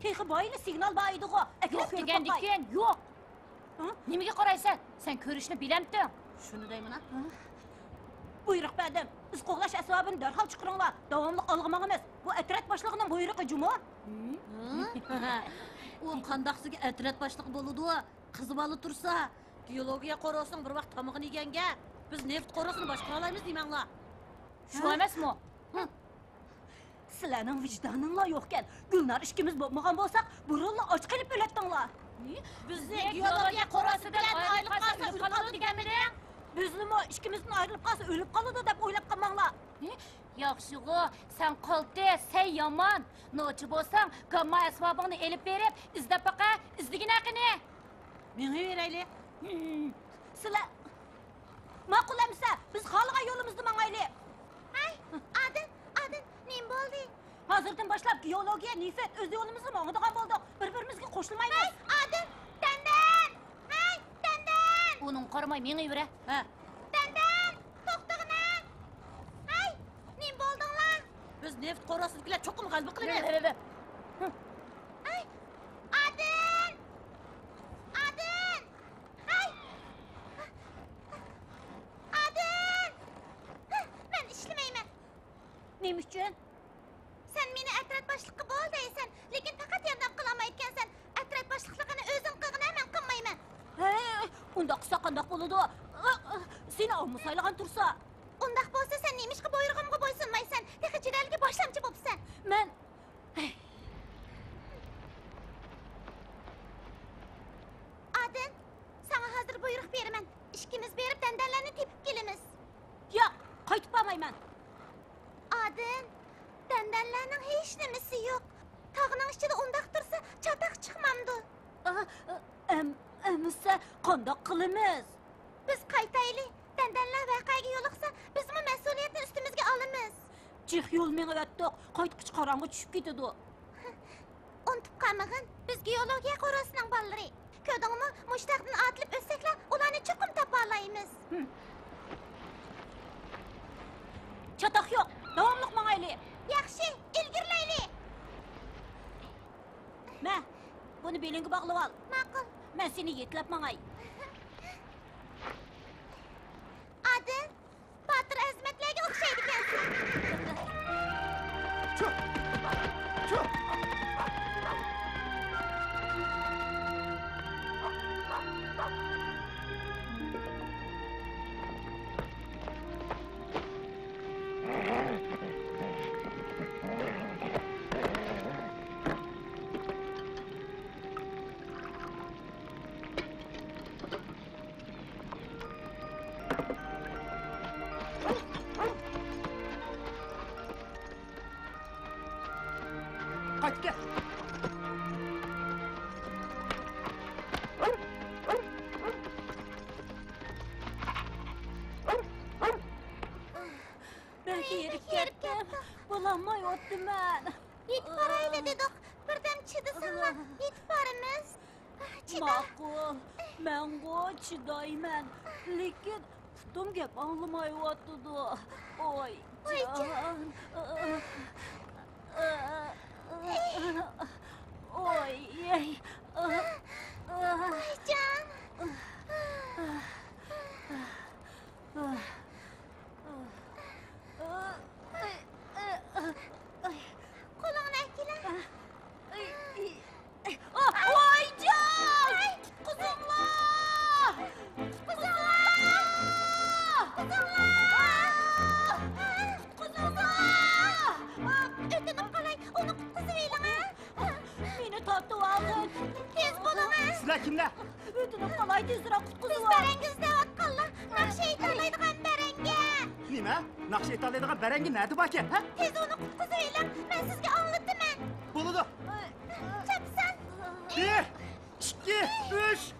Speaker 3: Texi boyli signal bor edi-ku.
Speaker 1: yo'q degandikin, yo'q. Nimaga qaraysan? Sen ko'rishni bilamding.
Speaker 3: Shuni deyman, ha? Buyruq berdim. Iz qo'g'lash asbobini darhol chiqiringlar. Davomli olg'amog'imiz. Bu atrat boshlig'ining buyrug'i juma. U qandaqsiga atrat boshlig'i bo'ladi. Qizi bola tursa, geologiya qorosining bir vaqt tomog'ini yeganga, biz neft qorosini boshqara olamiz deymanglar.
Speaker 1: Shu emasmi?
Speaker 3: Sizlarning vijdoninglar yo'qkan. Gulnar ishkimiz bo'lmagan bo'lsak, burunni och qilib o'latdinglar. Bizni geologiya qorosi bilan ayrilib qolsa, o'lib qoladi deganmiding? Bizni ishkimizdan ayrilib qolsa, o'lib qoladi deb o'ylab qolmanglar.
Speaker 1: Yaxşığı, sen qalti, sen yaman. Noçu bolsan, gamma asbabını elib berib, izlab baqa, izligin haqini.
Speaker 3: Meni verayli. Sizlar ma'qullamisa, biz xalqa yo'limizni mangayli.
Speaker 4: Ay, Adın, nim bo'ldi?
Speaker 3: Hozirdan boshlab geologiya, nefrat o'z yo'limizni mangadigan bo'ldik. Bir-birimizga qo'shilmaymiz.
Speaker 4: Adın, Dandan! Hay, Dandan!
Speaker 1: Onun qaramay meni yura.
Speaker 3: Ha,
Speaker 4: Dandan! To'xtag'ina! Hay, nim bo'ldinglar?
Speaker 3: biz neft qorasidagilar cho'qim g'alba qilamiz.
Speaker 4: Ay, Adın! Adın! Hay! Adın! Men ishlamayman.
Speaker 3: Nima uchun?
Speaker 4: Sen meni atrat boshliqqa bo'l deysan, lekin faqat yordam qilolmayotgansan. Atrat boshliqligini o'zim qilg'ina, men qilmayman.
Speaker 3: Hey, unda qilsa qandoq bo'ladi? Seni olmasaylagan tursa,
Speaker 4: Undaq bo'lsa sen nima ishqa buyrug'imga bo'ysunmaysan. Texijiralga boshlamchi bo'psan.
Speaker 3: men
Speaker 4: Adın, sana hozir buyruq beraman. Ikkimiz berib dandanlarni tepib kelamiz.
Speaker 3: yo'q, qaytib bormayman.
Speaker 4: Adın, dandanlarning hech nimasi yo'q. Tog'ning ichida undaq tursa, chataq chiqmamdi.
Speaker 3: Emisa qandoq qilamiz?
Speaker 4: Biz qaytayli. Dandanlar voqeaga yo'liqsa, bizmi mas'uliyatni ustimizga olamiz.
Speaker 3: Jiq yo'l mengayotdik, qaytqich qorong'i tushib ketadi.
Speaker 4: Unutib qolmag'in, biz geologiya qorasining bolalari. Ko'rdingmi, mushtaqdan otilib o'tsaklar, ularni cho'qim topa olamiz.
Speaker 3: Chatoq yo'q, davomliq mangayli.
Speaker 4: Yaxshi, ilgirlayli.
Speaker 3: Ma, buni belingga bog'lab ol.
Speaker 4: Ma'qul.
Speaker 3: Men seni yetlab mangay.
Speaker 4: Adın, Botir Azmatlarga o'xshaydi ekansan.
Speaker 5: Qaytib kel.
Speaker 3: Belki yerib ketdim. Bo'lamay o'tdim men.
Speaker 4: Yetib borayli dedik. Birdan chidasinlar. Yetib boramiz. Chida.
Speaker 3: Ma'qul, menga chidayman. Lekin putim gap anglamayotdi. Oy, jon. Oy, ey.
Speaker 4: Ayjon. Qo'lingni akila.
Speaker 3: Voyjon! Qizimlar!
Speaker 4: O'tinib qolay, uni qutqizib
Speaker 3: Meni tortib oldin.
Speaker 4: Tez bo'laman.
Speaker 5: Sizlar kimlar?
Speaker 3: O'tinib qolay, tezroq qutqizib
Speaker 4: Biz
Speaker 3: ol.
Speaker 4: barangizda otqanlar. Naqsha aytolmaydigan baranga.
Speaker 5: Nima? Naqsh aytolmaydigan barangi nerede bor ekan, ha?
Speaker 4: Tez uni qutqizib men sizga anglataman.
Speaker 5: Bo'ladi.
Speaker 4: Chapsan.
Speaker 5: 1, 2, 3.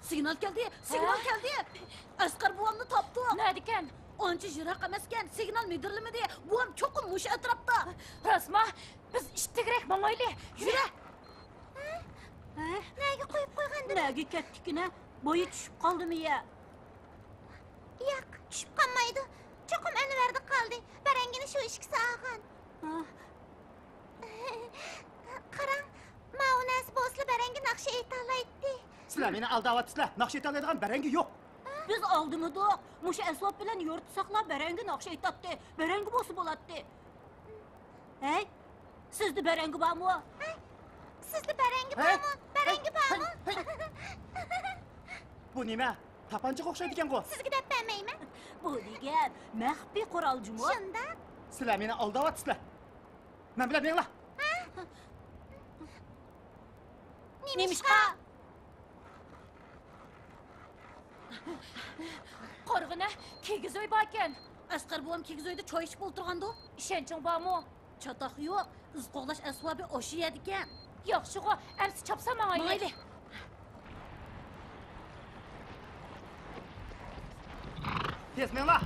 Speaker 3: Signal keldi, signal keldi. Asqar buvamni topdik.
Speaker 1: Nima ekan?
Speaker 3: Ancha yiroq emas ekan, signal midirilmadi. Buvam cho'qim mush atrofda.
Speaker 1: Rasma, biz ishtigrek mangayli. Yura.
Speaker 4: Nega qo'yib qo'ygandir?
Speaker 3: Nega ketdikina? Bo'yi tushib qoldimi ya?
Speaker 4: Yo'q, tushib qolmaydi. Cho'qim Anvarda qoldi. Barangini shu ishga sog'an. Qarang, Maunas bosli barangi naqsha aytolmaydi.
Speaker 5: Sizlar meni aldayapsizlar. Naqsh aytolmaydigan barangi yo'q.
Speaker 3: Biz oldimidik. Mush asbob bilan yo'rtib saqlab barangi naqsha aytadi. Barangi bo'lsa bo'ladi. Hey, sizda barangi bormi?
Speaker 4: Sizda barangi bormi? Barangi bormi?
Speaker 5: Bu nima? Tapanchaga o'xshaydi ekan-ku.
Speaker 4: Sizga deb bermayman.
Speaker 3: Bu degan maxfiy qurol jumot.
Speaker 4: Shunda
Speaker 5: Sizlar meni aldayapsizlar.
Speaker 6: Men bilan menglar.
Speaker 3: Немишқа?
Speaker 1: Qarğına, kigiz öy barken.
Speaker 3: Asqar buvam kigiz uyda choy ichib o'tirgandi.
Speaker 1: İşençin barmı?
Speaker 3: Chataq yo'q. Iz qo'g'lash asbobi o'sha yerda ekan.
Speaker 1: Yaxşığı, əmsi çapsa mağayli.
Speaker 3: Mayli.
Speaker 6: Tez menglar.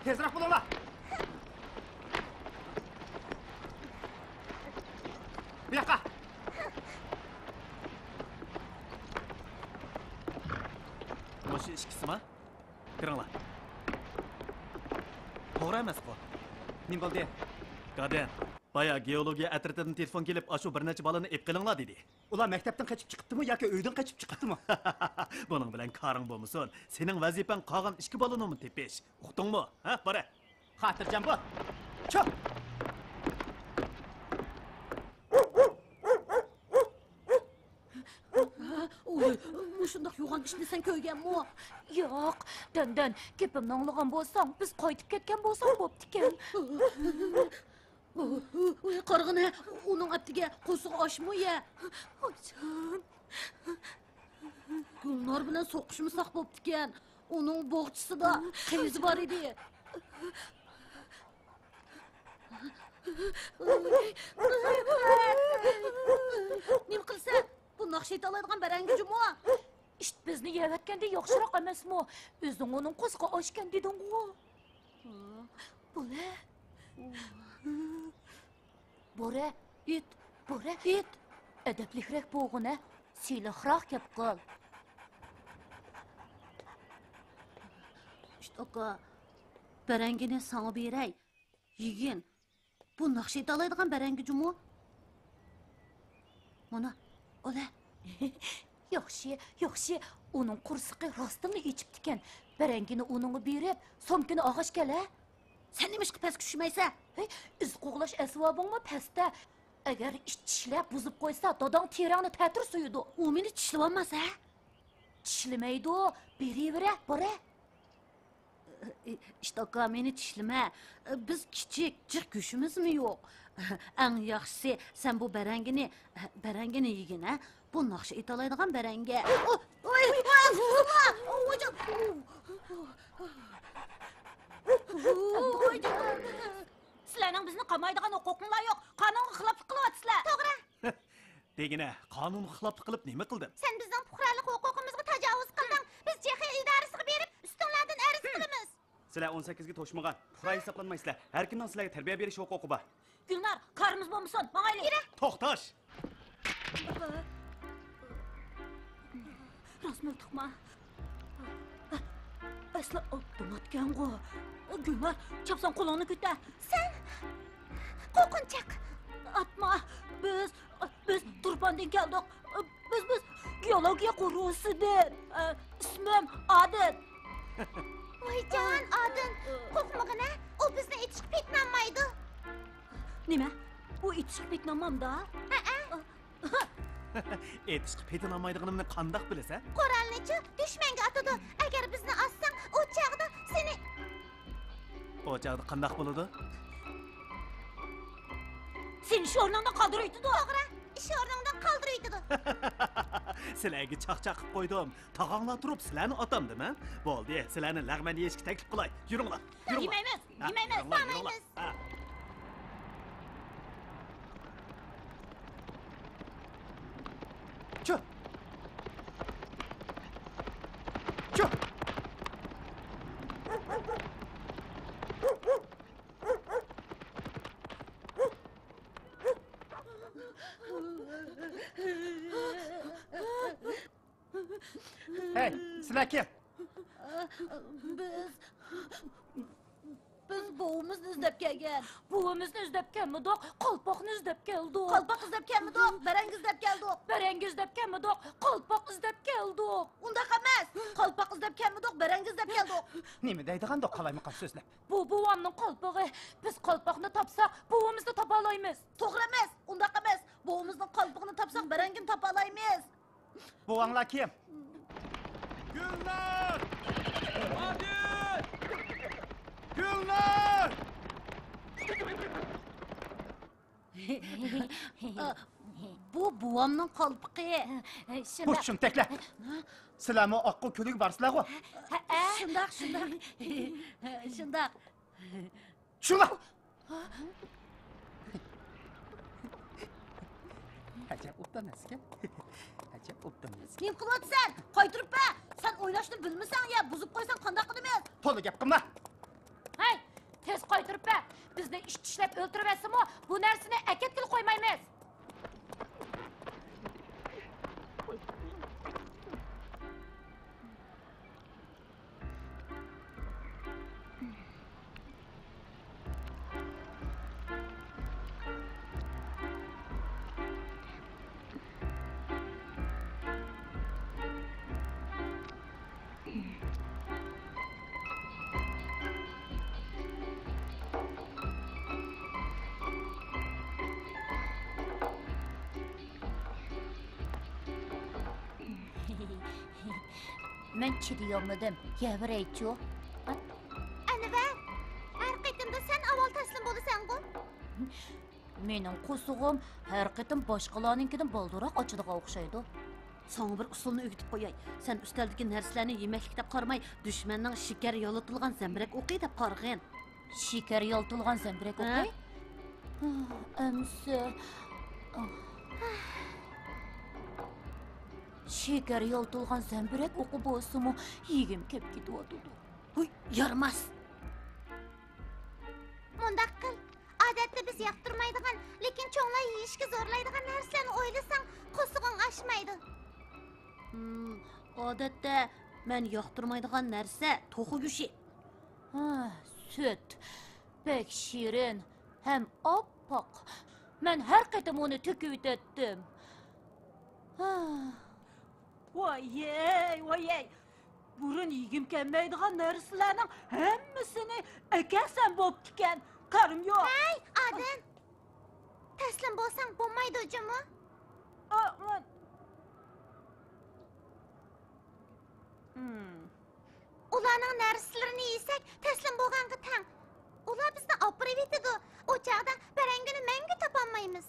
Speaker 6: Tezroq bo'linglar. Bu yoqqa. Mana ikkisimi? Kiringlar. To'g'ri emas bu. Nim bo'ldi? Qadan. Baya geologiya atritidan telefon kelib, ashu bir necha balani ep qilinglar dedi. Ular maktabdan qochib chiqibdimi yoki uydan qochib chiqibdimi? Buning bilan qaring bo'lmasin. Sening vazifang qolgan 2 balonni tepish. Uqdingmi? Ha, bora. Xotirjam bo'l. Cho'p.
Speaker 3: Mushundoq yo'g'on ishni sen ko'rganmi?
Speaker 1: Yo'q, dandan, gapimni anglagan bo'lsang, biz qaytib ketgan bo'lsak bo'pti-kan.
Speaker 3: Uy, qarg'ina, uning aptiga qo'shiq oshmi ya?
Speaker 1: Ojon.
Speaker 3: Gulnor bilan so'qishmisoq bo'pti-kan. Uning bog'chisida qiz bor edi. Nim qilsa? Bu naqshet oladigan barangijimi?
Speaker 1: İşte bizni yevetkende yaxşıroq emasmi? O'zing uning qo'shiqqa oshgan deding-ku. Bu ne? Bora,
Speaker 3: It,
Speaker 1: Bora,
Speaker 3: it.
Speaker 1: adablikroq bo'g'ina, siyliqroq gap qil.
Speaker 3: Aka, barangini sana beray. Yigin. Bu naqshet oladigan barangijimi? Mana, ola.
Speaker 1: Yaxshi, uning qursiqi rostini ichibdi-kan. Barangini uningga berib, somkini og'ash kala.
Speaker 3: Sen nima qilib pastga tushmaysa?
Speaker 1: Hey, iz qo'g'lash asvobingmi pastda? Agar ish tishlab buzib qo'ysa, dodong terangni ta'tir suyudi.
Speaker 3: U meni tishlab olmasa?
Speaker 1: Tishlamaydi, beravera, bora.
Speaker 3: İşte aka meni tishlama. Biz kichik, jiq go'shimizmi yo'q? Eng yaxshisi sen bu barangini yegin, ha? Bu naqsh etolaydigan baranga. Oy,
Speaker 1: Sizlarning bizni qamaydigan huquqinglar yo'q. Qonunga xilof qilyapsizlar. To'g'ri.
Speaker 6: Degina, qonun xilof qilib nima qildim?
Speaker 4: Sen bizning fuqarolik huquqimizga tajovuz qilding. Biz JX idorasiga berib, ustunlardan arz qilamiz.
Speaker 9: Sizlar 18 ga to'shmagan, fuqaro hisoblanmaysizlar. Har kimning sizlarga tarbiya berish huquqi bor.
Speaker 1: Gulnar, qarimiz bo'lmasin. Mangayli.
Speaker 6: To'xtash.
Speaker 1: Rasmil tuqma. Asla avtomatgan-ku. Gulnar, chapsan qo'lingni ko'tar.
Speaker 4: Sen qo'rqinchaq.
Speaker 1: Atma. Biz Turpandan keldik. Biz geologiya qo'rusidan. Ismim Adil.
Speaker 4: Voyjon, Odin, qo'rqmag'ina. U bizni etishib ketmaydi.
Speaker 1: Nima? U etishib ketmamda?
Speaker 6: Etishib ketilmaydiganimni qandoq bilasan?
Speaker 4: Qoralnichi dushmanga otadi. Agar bizni ossang, u chaqda seni
Speaker 6: O chaqda qandoq bo'ladi?
Speaker 1: Seni shu o'rningda qoldiraydi.
Speaker 4: to'g'ri, ish o'rningdan qoldiraydi.
Speaker 6: Sizlarga chaqchaq qilib qo'ydim. Tog'anglar turib sizlarni otamdiman. Bo'ldi, sizlarni lag'man yeyishga taklif qilay. Yuringlar.
Speaker 1: Yemaymiz,
Speaker 4: Yemaymiz.
Speaker 6: Çö. Çö. Hey, sizlar kim?
Speaker 3: Biz buvimizni izlab kelgan.
Speaker 1: Buvimizni izlab kelmadik, qalpoqni izlab keldik.
Speaker 3: Qalpoq izlab kelmadik, barang izlab keldik.
Speaker 1: Barang izlab kelmadik, qalpoq izlab keldik.
Speaker 3: Undaq emas. Qalpoq izlab kelmadik, barang izlab keldik.
Speaker 6: Nima deydigandoq qalaymi so'zlar?
Speaker 1: Bu buvamning qalpog'i. Biz qalpoqni topsak, buvimizni topa olamiz.
Speaker 3: To'g'ri emas. Undaq emas. Buvimizning qalpog'ini topsak, barangini topa olamiz.
Speaker 6: Buvanglar kim?
Speaker 7: Gulnar! Adil!
Speaker 5: Turinglar!
Speaker 3: Bu buvamning qalpiqi.
Speaker 5: Hoş şuntaklar. Sizlarmi oqqu ko'lik barsizlar-ku?
Speaker 3: Shundoq, shundoq. Shundoq.
Speaker 5: Shunlar. Ajab o'pdamaskan. Ajab o'pdamas.
Speaker 3: Nim qilyapsan? Qaytirib ba. Sen o'ylashni bilmasan ya, buzib qo'ysan qanday qilamiz?
Speaker 5: To'la gap qilma.
Speaker 1: Hey, tez qaytirib be. Bizni ish tishlab o'ltiribasizmi? Bu narsani aketkil qo'ymaymiz. Men chidayolmadim. Yavir aytchu.
Speaker 4: Anvar, har qaytimda sen avval taslim bo'lasan-ku.
Speaker 1: Mening qo'sug'im har qatim boshqalarninkidan boldiroq ochadigan o'xshaydi.
Speaker 3: Sana bir usulni o'rgatib qo'yay. Sen ustaldagi narsalarni yemaklik deb qaramay, dushmanning shikar yolitilgan zambirak o'qiy deb qarag'in.
Speaker 1: Shikar yoltilgan zambirak o'qay? Amsa. Shikar yoltilgan zambirak o'qib bo'lsa-mu, yegim kelib ketyapti.
Speaker 3: Huy, yaramas.
Speaker 4: Mundaq qil. Odatda biz yoqtirmaydigan, lekin cho'nglar yeyishga zo'rlaydigan narsalarni o'ylasang, qo'sug'ing oshmaydi.
Speaker 3: Odatda men yoqtirmaydigan narsa to'xu go'shi.
Speaker 1: Süt. Pek shirin hem oppoq. Men har qatim uni to'kib o'tdim.
Speaker 3: Voy. Burun yegim kelmaydigan narsalarning hammasini akasan bo'ptikan. Qarim yo'q.
Speaker 4: Hey, Odin. Taslim bo'lsang bo'lmaydi, jumi? Ularning narsalarni yesak, taslim bo'lganga tang. Ular bizni opirib etadi. O chaqda barangini menga topolmaymiz.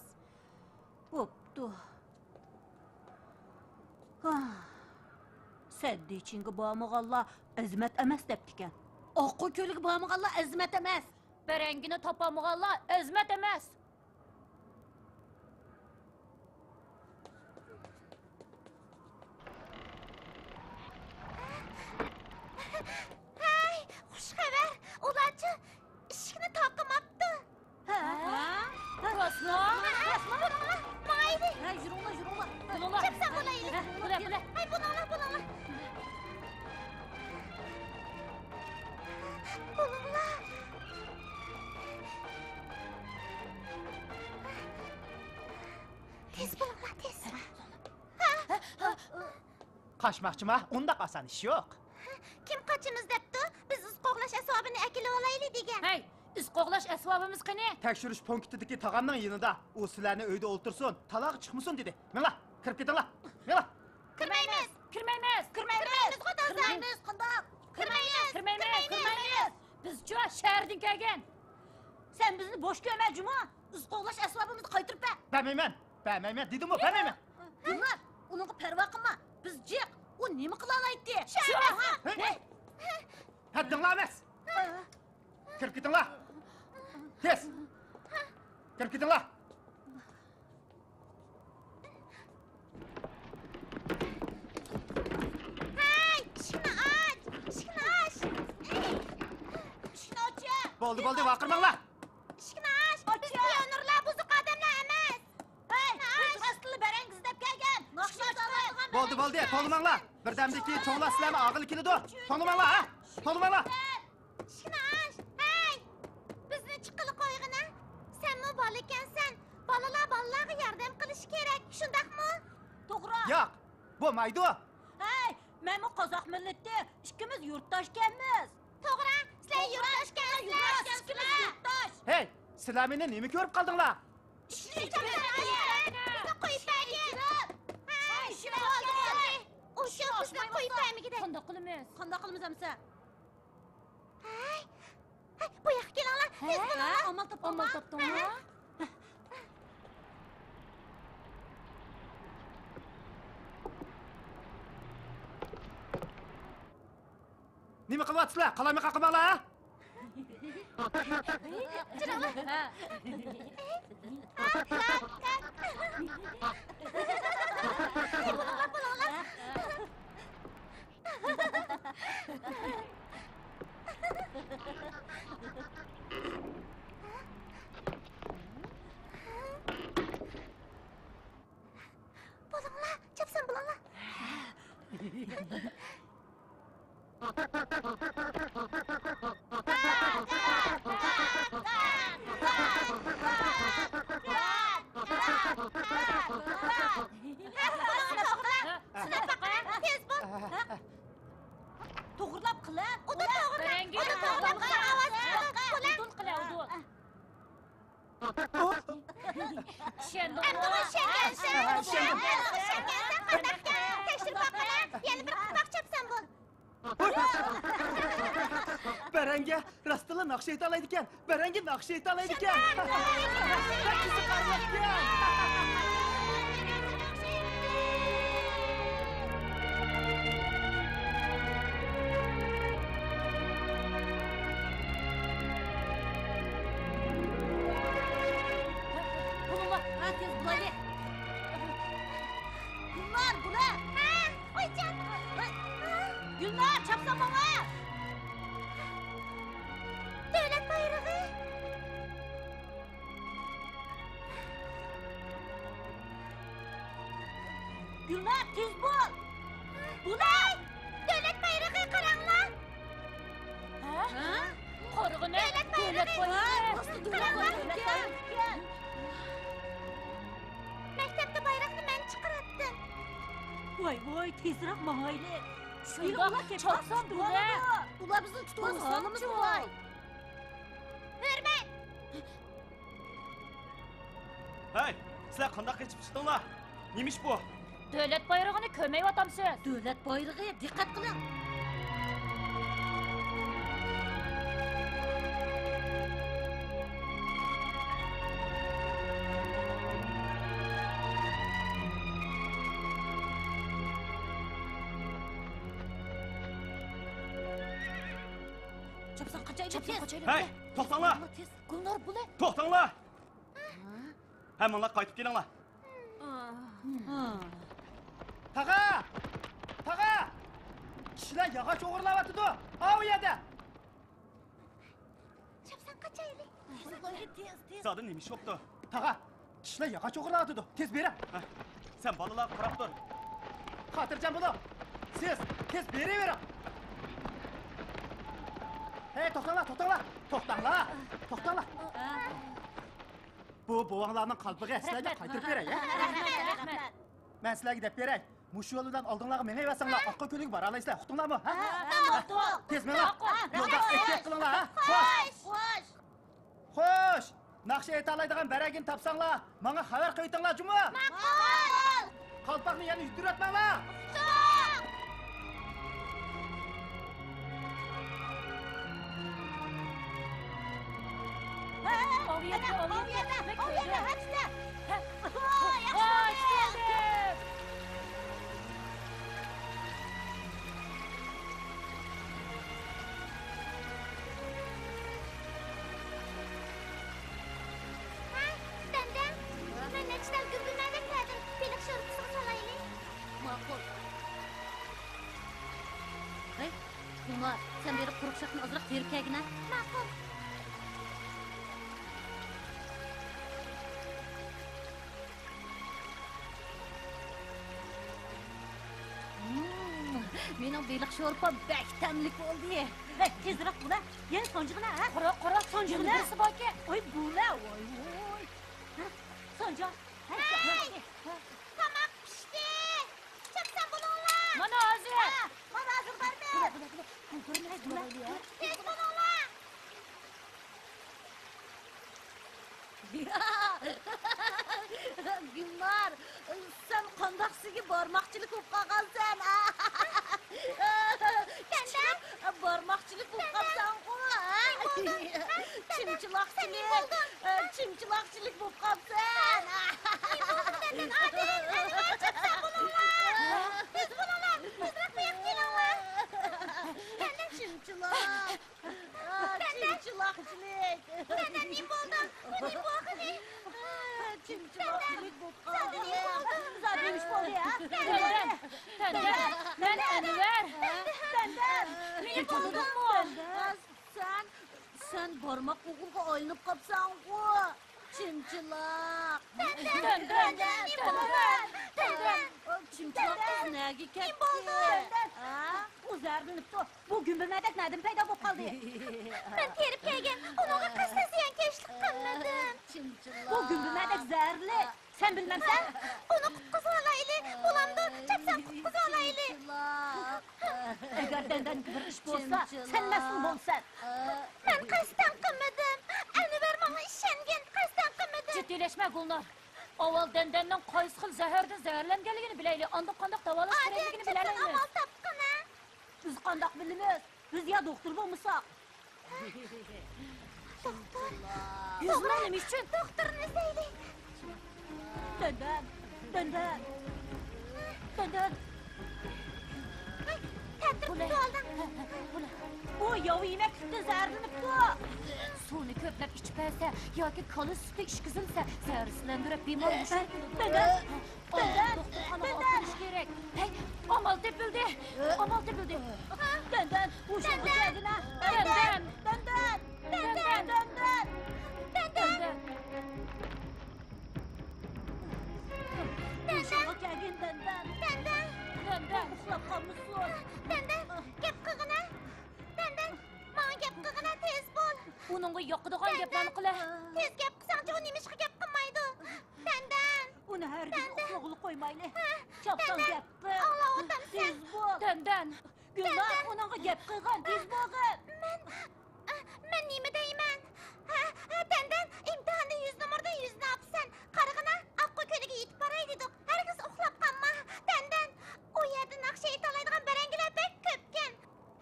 Speaker 3: Bo'pti. Saddi içingi bağmağalla azmat emas deptiken. Oqqu ko'lik bağmağalla azmat emas.
Speaker 1: Barangini topolmaganlar azmat emas.
Speaker 4: Hey, xush xabar. Ularchi ishni taqimabdi.
Speaker 1: Rosno.
Speaker 4: Mayli.
Speaker 3: Yurunglar.
Speaker 1: Bunlar.
Speaker 4: Chiqsa bo'laylik.
Speaker 1: Bular.
Speaker 4: Hey, bunlar. Bunlar. Tez bo'linglar, tez.
Speaker 5: Qaçmoqchima? Unda qasan ish yo'q.
Speaker 4: Kim qochimiz debdi? Biz iz qo'g'lash asbobini akilib olaylik degan.
Speaker 1: Hey, iz qo'g'lash asbobimiz qani?
Speaker 5: Tekshirish punktidagi tog'amning yonida u sizlarni uyda o'ltirsin, taloq chiqmasin dedi. Minglar, kirib ketinglar. Minglar.
Speaker 4: Kirmaymiz.
Speaker 1: Kirmaymiz. Biz jo shahardan kelgan.
Speaker 3: Sen bizni boş görme Cuma. Isqoğlaş asbabımızı qaytırıp be.
Speaker 5: Bermayman dedim-ku, bermayman.
Speaker 3: Bunlar, onun perva qilma. Biz jiq. O nima qila olaydi?
Speaker 5: Haddinglar emas. Kirib ketinglar. Tez. Kirib ketinglar.
Speaker 4: Hey, ishni och.
Speaker 5: Bo'ldi, vaqirmanglar.
Speaker 4: Ishni och. Biz pionirlar buzuq odamlar emas.
Speaker 3: Hey, biz asli barangiz deb kelgan.
Speaker 5: Bo'ldi, to'g'rimanglar. Birdamdagi cho'nglar sizlarni og'il keladi. To'g'rimanglar, ha? To'g'rimanglar.
Speaker 4: Ishni och. Hey, bizni chiqili qo'yg'ina. Senmi bola ekansan. Bolalarga yordam qilish kerak. Shundaqmi?
Speaker 3: To'g'ri.
Speaker 5: Yo'q, bo'lmaydi.
Speaker 3: Hey, men bu qozoq millati ikkimiz yurtdoshkanmiz.
Speaker 4: To'g'ri. Sizlar yurtdoshkansizlar.
Speaker 5: Hey, sizlar meni nima ko'rib qaldinglar?
Speaker 4: Bizni qo'yib bergin. Hey, shuni oldi. O'sha bizni qo'yib bermagida.
Speaker 1: Qanday qilamiz?
Speaker 3: Qanday qilamiz amsa?
Speaker 4: Hey,
Speaker 3: Amal topdingmi?
Speaker 6: Nima qilyapsizlar? Qalamga qaqimanglar, ha?
Speaker 4: Bulunglar, chapsan bulunglar. Tez bul.
Speaker 3: To'g'rilab qilib.
Speaker 4: Uda to'g'ri.
Speaker 1: Barangi
Speaker 4: Uda to'g'ri. Ovoz chiqdi.
Speaker 1: udun qila udun. Shendin.
Speaker 4: Endi o'shangansan. Qandaqka tekshirib boqaman. Yana bir qismoq chapsan bul.
Speaker 6: Baranga rostila naqsh ayta ekan. Baranga naqsh ayta ekan.
Speaker 3: Bulunglar, tez bulaylik. Gulnar, bular.
Speaker 4: Oycan.
Speaker 3: Gulnar, chapsan bana.
Speaker 4: Davlat bayrog'i.
Speaker 3: Gulnar, tez bul.
Speaker 4: Bulay. Davlat bayrog'i qaranglar.
Speaker 1: Qorg'ini.
Speaker 4: Davlat bayrog'i. Qaranglar. Maktabda bayroqni men chiqaratdim.
Speaker 3: Voy, tezroq mangaylik.
Speaker 1: Shundoq chopsam bular.
Speaker 3: Ular bizni tutib olsa holimiz voy.
Speaker 4: Hurmat.
Speaker 9: Hey, sizlar qanday qilib chiqdinglar? Nima ish bu?
Speaker 1: Davlat bayrog'ini ko'mayyotamsiz.
Speaker 3: Davlat bayrog'i, diqqat qiling. Chapsan qachaylik tez.
Speaker 9: Hey, to'xtanglar.
Speaker 3: Tez. Gulnar bular.
Speaker 9: To'xtanglar. Hammalar qaytib kelinglar.
Speaker 6: Taqa! Taqa! Kishilar yog'och o'g'irlayapti-ku. Ha u yerda.
Speaker 4: Chapsan qachaylik.
Speaker 3: Tez.
Speaker 9: Zoda nima ish yo'qdi?
Speaker 6: Taqa! Kishilar yog'och o'g'irlayapti. Tez bera.
Speaker 9: Sen bolalar qarab tur.
Speaker 6: Xotirjam bo'ling. Siz tez beravering. Hey, to'xtanglar. Bu buvanglarning qalbiga sizlarga qaytirib beray, ha?
Speaker 1: Rahmat.
Speaker 6: Men sizlarga deb beray. Mush yo'ldan oldinglarga mengayversanglar, oqqa ko'lik bora olasizlar. Uqdinglarmi, ha? Tez menglar. Yo'lda ehtiyot qilinglar, ha? Xo'sh. Naqsh aytalaydigan baragini topsanglar, menga xabar qo'yinglar, juma.
Speaker 4: Ma'qul.
Speaker 6: Qalpoqni yana yuttiratmanglar.
Speaker 4: Dandam, men nechidan gurgurmayda keldim. Peliq sho'rpisiga solaylik.
Speaker 3: Ma'qul. Hey, Gulnar, sen berib quruq shaqni ozroq terib kelgina.
Speaker 4: Ma'qul.
Speaker 3: Mening beliq sho'rpam bak tamlik bo'ldi. Tezroq bular. Yana sonjig'ini, ha?
Speaker 1: Qora sonjig'ini birisi borki.
Speaker 3: Voy, bular, voy. Sonjig'.
Speaker 4: Tomoq pishdi. Chapsan bulunglar.
Speaker 1: Mana hozir.
Speaker 4: Mana hozir bordi. Tez bulunglar.
Speaker 3: Gulnar, sen qandoqsiga bormoqchilik qilib qolgansan. Dandam, bormoqchilik qilib qolsan-ku. Chimchim Çimçilakçılık. Çimçilakçılık bu kapsan.
Speaker 4: Denden adil, çıksa bulunlar. Biz bulunlar, bizrak buyup gelinglar.
Speaker 3: Çimçilak. Çimçilakçılık.
Speaker 4: Denden ne buldu? Ne bu ne?
Speaker 3: Çimçilakçılık bu
Speaker 4: Sen de ne
Speaker 3: kapsan.
Speaker 4: buldun?
Speaker 3: Zaten iş oldu ya.
Speaker 1: Denden, ben Enver.
Speaker 3: Denden.
Speaker 1: Beni tanıdın mı?
Speaker 3: Sen barmak okulga aylanıp kapsan ku. Çimçilak.
Speaker 1: Denden.
Speaker 3: Çimçilak kız nege ketdi?
Speaker 4: Kim buldu?
Speaker 3: O'zarlanibdi. Bu gümbümedak nadim paydo bo'lib qoldi.
Speaker 4: Ben terip kelgen, onunla kasta ziyankeşlik qilmadim.
Speaker 3: Çimçilak. Bu gümbümedak zarli. Sen bilmemsen?
Speaker 4: Onu kutkuzu alaylı, bulamdı, çapsam kutkuzu alaylı.
Speaker 3: Çimçilak. Eğer denden bir iş bolsa, sen mesul bolsan.
Speaker 4: Ben kastan qilmadim. Anvar bana işengen, kastan qilmadim.
Speaker 1: Ciddileşme Gulnar. Avval Denden'den qaysi xil zahardan zaharlanganligini bilayli, anda qandaq davolash
Speaker 4: Adem
Speaker 1: kerakligini
Speaker 4: çıksın
Speaker 1: bilaylik.
Speaker 4: amal tapqına.
Speaker 3: Biz qandaq bilimiz. Biz ya doktor bo'lmasak.
Speaker 4: Doktor,
Speaker 1: Yüzme nima uchun?
Speaker 4: doktorunu izleylik.
Speaker 3: Denden.
Speaker 4: Tatlı kutu oldum.
Speaker 3: Bu yav yemek tuttu zarlanibdi.
Speaker 1: Suvni ko'plab ichib bersa yoki kola suti ishqizilsa zaharlantirib bemor mushuk
Speaker 3: Denden.
Speaker 1: doktorxonaga olib kelish kerak. Hey, amal tepildi.
Speaker 3: Denden. Bu şey bıçağına.
Speaker 1: Denden.
Speaker 3: Uşağa kelgin denden. Uxlab qolmisiz?
Speaker 4: Gep qilg'ina. Dandan, bana gep qilg'ina tez bo'l.
Speaker 1: Uningga yoqadigan gaplarni qila.
Speaker 4: Tez gep qilsangchi u nemishqa gep qilmaydi. Dandan,
Speaker 3: Uni hargiz uxlag'ili qo'ymayli. Chopsan gap qil.
Speaker 4: Alloh otam sen.
Speaker 3: Tez bo'l.
Speaker 1: Dandan.
Speaker 3: Gullar uningga gap qilgan tez bo'lg'in.
Speaker 4: Men nima deyman? Dandan, imtihonda 100 numaradan 100 ni olibsan. Qarag'ina, Oqqo'y ko'liga yetib boray dedik. Hargiz uxlab qolma. Dandan, u yerda naqsha aytolaydigan barangilar bek ko'pkan.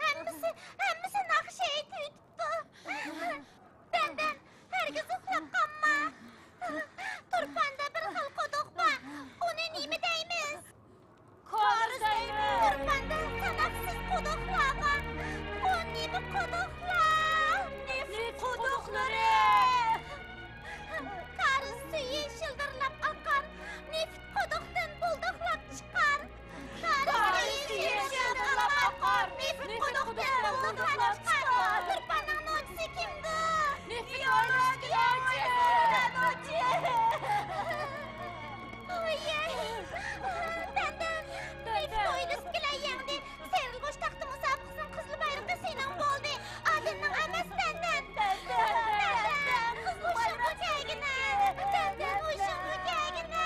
Speaker 4: Hammasi naqsha aytib yutibdi. Dandan, hargiz uxlab qolma. Turpanda bir xil quduq bor. Uni nima deymiz? Turpanda sanoqsiz quduqlar bor. U nima quduqlar?
Speaker 1: Neft quduqlari.
Speaker 4: Qaruz suyi shildirlab oqar. Neft quduqdan buldoqlab chiqar. Qaruz suyi shildirlab oqar. Neft quduqdan buldoqlab chiqar. Turpaning nochisi kimdi?
Speaker 1: Neft yo'lagi
Speaker 4: Oye! Dandan, neft qo'yiliz kilayangdi. Serilgo'sh taxti musobaqasining qizil bayrog'i sening bo'ldi. Adilning emas dandan. Dandan, qizil bayrog'i kegina. Dandan, o'shin kegina.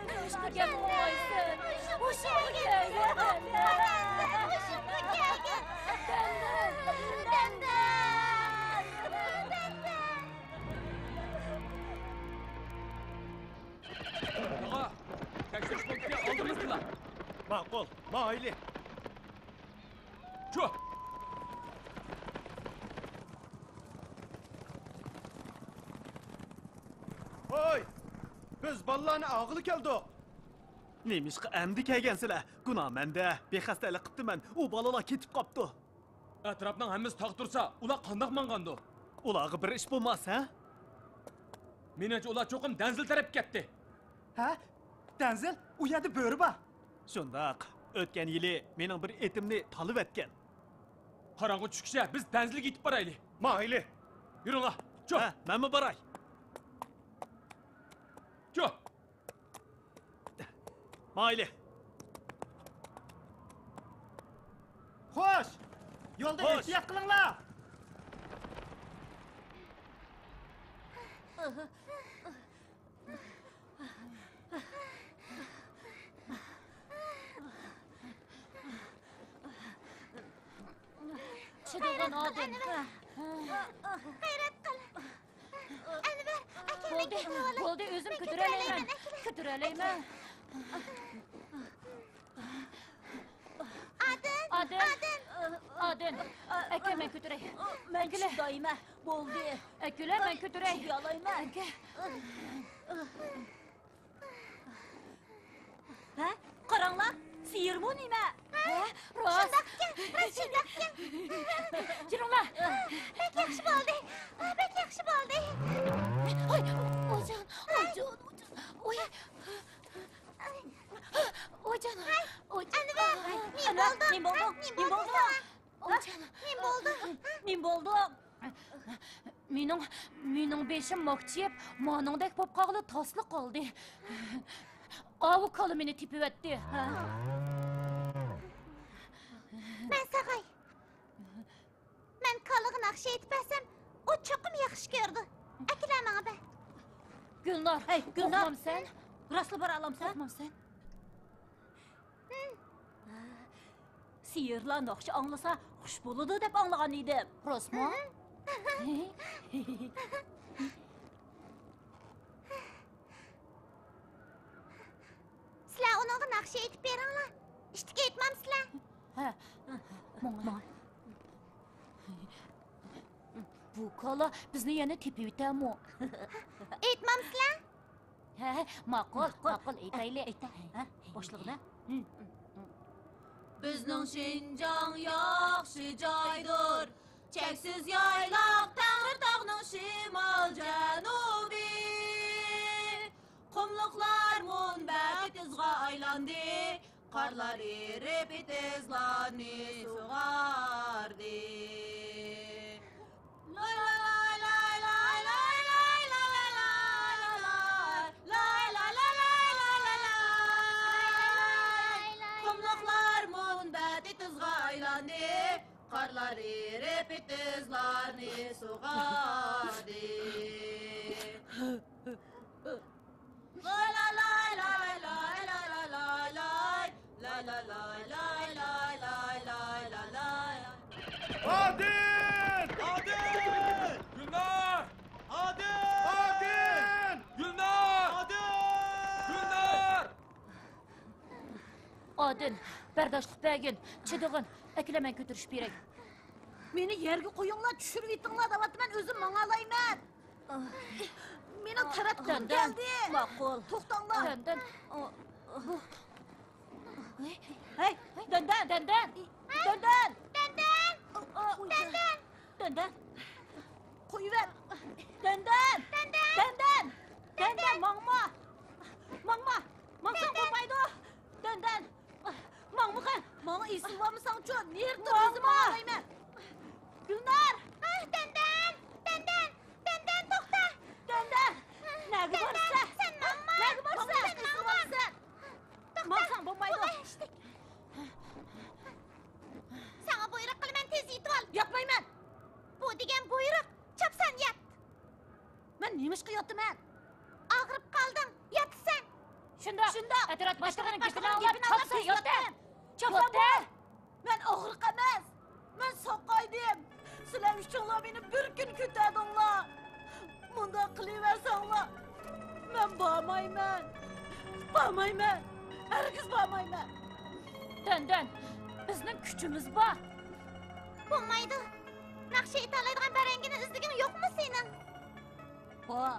Speaker 1: Nechta gap qo'ysin.
Speaker 4: O'shin kegina. Dandan, o'shin kegina. Dandan.
Speaker 7: Ağa, tekshirish punktiga oldimizdilar.
Speaker 5: Ma'qul, mayli.
Speaker 7: Shu.
Speaker 5: Hoy! Biz ballarni og'ili keldik.
Speaker 6: Nemishqa amdi kelgansizlar? Gunoh menda. Bexastalik qilibdiman. U bolalar ketib qopti.
Speaker 7: Atrofning hammasi tog' tursa, ular qandoq mangandi?
Speaker 6: Ularga bir ish bo'lmas, ha?
Speaker 7: Menimcha ular cho'qim Danzil tarafga ketdi.
Speaker 6: Ha? Danzil, u yerda bo'ri bor. Shundoq. O'tgan yili mening bir etimni talib etgan.
Speaker 7: Qorong'i tushguncha biz Danzilga yetib boraylik.
Speaker 5: Mayli.
Speaker 7: Yuringlar. Shu.
Speaker 6: Ha, menmi boray?
Speaker 7: Shu.
Speaker 6: Mayli.
Speaker 5: Xo'sh. Yo'lda
Speaker 6: Xo'sh.
Speaker 5: ehtiyot qilinglar.
Speaker 1: Chidagan odam.
Speaker 4: G'ayrat qil. Anvar,
Speaker 1: Bo'ldi, bo'ldi, o'zim ko'taralayman.
Speaker 4: Adil.
Speaker 1: Adil. Adın. Eke ben götürey.
Speaker 3: Men chidayman. Bo'ldi.
Speaker 1: Eküle ben götürey.
Speaker 3: Chidalayman. Ha? Qaranglar. Siyirmi nima?
Speaker 1: Rost.
Speaker 4: Shundoqkan.
Speaker 1: Jiringlar.
Speaker 4: Bek yaxshi bo'ldi. Bek yaxshi bo'ldi.
Speaker 1: Oy, ojan. Oy. Ojan.
Speaker 4: Anvar, men bo'ldim.
Speaker 3: Men bo'ldim.
Speaker 1: Ojan.
Speaker 4: Men bo'ldim.
Speaker 3: Men bo'ldim.
Speaker 1: Mening beshim mokchiyib, moningdek bo'lib qoldi, tasli qoldi. Avu qo'li meni tepib o'tdi.
Speaker 4: Men sag'ay. Men qalig'i naqsh aytib bersam, u cho'qim yaxshi ko'rdi. Akila menga be.
Speaker 1: Gulnor,
Speaker 3: Hey, Gulnor.
Speaker 1: qo'rqmamsan?
Speaker 3: Rostli bora olamsan?
Speaker 1: Qo'rqmamsan?
Speaker 3: Siyirlar naqshi anglasa xush bo'ladi deb anglagan edim.
Speaker 1: Rostmi?
Speaker 4: Sizlar uningga naqsh aytib beringlar. Ishtiga aytmamsizlar.
Speaker 1: Ha. Mo'ngma. Bu qo'li bizni yana tepib o'tami?
Speaker 4: Aytmamsizlar.
Speaker 1: Ha, ma'qul, ma'qul aytaylik.
Speaker 3: Ha? Boshlig'ida?
Speaker 10: Bizning Shinjong yaxshi joydir. Cheksiz yayloq Tangritog'ning shimol janubiy. Qumliqlar munbat tizg'a aylandi. Qarlar erib tizlarni sug'ardi. Lay lay lay lay lay lay lay lay lay lay lay lay. Qumliqlar munbat tizg'a aylandi. Qarlar erib tizlarni sug'ardi. Lay lay lay lay lay lay lay lay lay lay lay lay lay lay lay lay lay.
Speaker 6: Adil! Adil!
Speaker 7: Gülnar!
Speaker 6: Adil!
Speaker 7: Adil! Gülnar!
Speaker 6: Adil!
Speaker 7: Gülnar!
Speaker 1: Odin, bardoshlik bergin, chidig'in, akilaman ko'tirish kerak.
Speaker 3: Meni yerga qo'yinglar, tushirib yetinglar deyapman, o'zim mang'alayman. Meni taratqim keldi.
Speaker 1: Ma'qul.
Speaker 3: To'xtanglar.
Speaker 1: Dandan.
Speaker 3: Hey, dandan.
Speaker 1: Dandan.
Speaker 3: Dandan.
Speaker 4: Dandan.
Speaker 3: Dandan. Qo'yiver. Dandan. Dandan. Dandan, mangma. Mangma. Mangsan qo'ymaydi. Dandan. Mangmaqan. Manga eslolmasang-chi, nerda o'zim mang'alayman. Gulnor.
Speaker 4: Dandan. To'xta.
Speaker 3: Dandan. Nega borsan?
Speaker 4: Sen mamma.
Speaker 3: Nega borsan? Eslolmasan. Mangsan bo'lmaydi.
Speaker 4: Sana buyruq qilaman, tez yetib ol.
Speaker 3: Yotmayman.
Speaker 4: Bu degan buyruq. Chopsan yat.
Speaker 3: Men nima ish qilyapman?
Speaker 4: Og'rib qolding. Yotsan.
Speaker 1: Shundoq. Atrof boshlig'ining gapini anglab, chopsa yotdi.
Speaker 3: Chopsa. Men og'riq emas. Men soqaydim. Sizlar uchunlar meni bir kun kutadinglar. Bunda qilaversanglar. Men bormayman. Hargiz bormayman.
Speaker 1: Dandan. Bizning kuchimiz bor.
Speaker 4: Bo'lmaydi. Naqsha aytoladigan barangini izliging yo'qmi sening?
Speaker 3: Bor.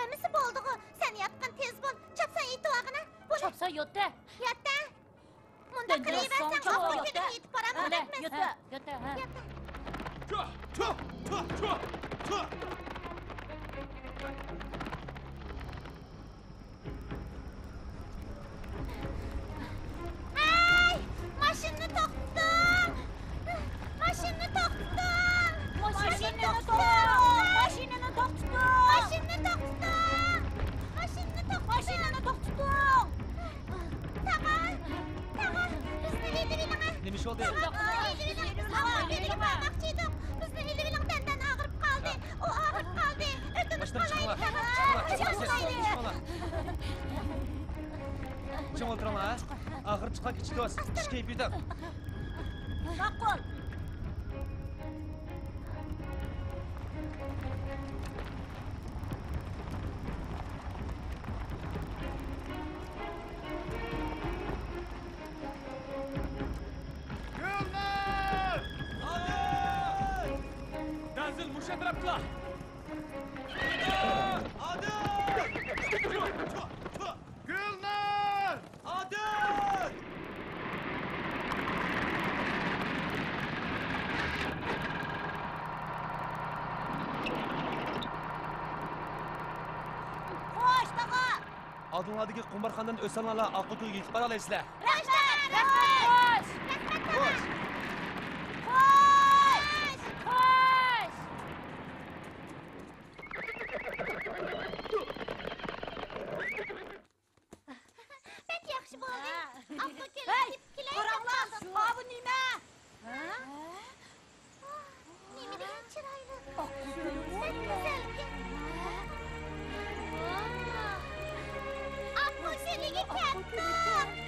Speaker 4: Amisi bo'ldi-ku. Sen yotqin tez bo'l. Chopsan yetib olg'ina.
Speaker 1: Chopsa yotdi.
Speaker 4: Yotda. Bunda qilaversang,
Speaker 1: Dandan,
Speaker 4: oxirgi
Speaker 1: yotda.
Speaker 4: kunim yetib boraman.
Speaker 1: Mana,
Speaker 4: Yotmasın.
Speaker 1: yotdi. Yotdi, ha.
Speaker 4: Yotda.
Speaker 6: Tuh! Tuh! Tuh! Tuh! Tuh!
Speaker 4: Ay! Mashinani to'xtating! Mashinani to'xtating! Mashinani to'xtating! Mashinani to'xtating! Tamam. Bizni elib ilinga.
Speaker 6: Nima ish bo'ldi?
Speaker 4: Bizni elib iling dandan og'rib qoldi. U og'rib qoldi. O'tinib
Speaker 6: Mashinadan chiqinglar. Jim o'tiringlar, ha? Axir chiqaq ichdoz. Ish kayfiyat.
Speaker 3: Ma'qul.
Speaker 5: Gülnar!
Speaker 6: Yaqınlardagi qumbarxonadan o'sanlarlar Oqqo'yga yetib bora olasizlar. Xo'sh.
Speaker 4: Pek yaxshi bo'ldi. Oqqo'y kelib
Speaker 3: Hey,
Speaker 4: kelay.
Speaker 3: qaranglar, bu nima?
Speaker 4: Nima degan chiroyli.
Speaker 1: Oqqo'y
Speaker 4: Oqqo'y seniki katta.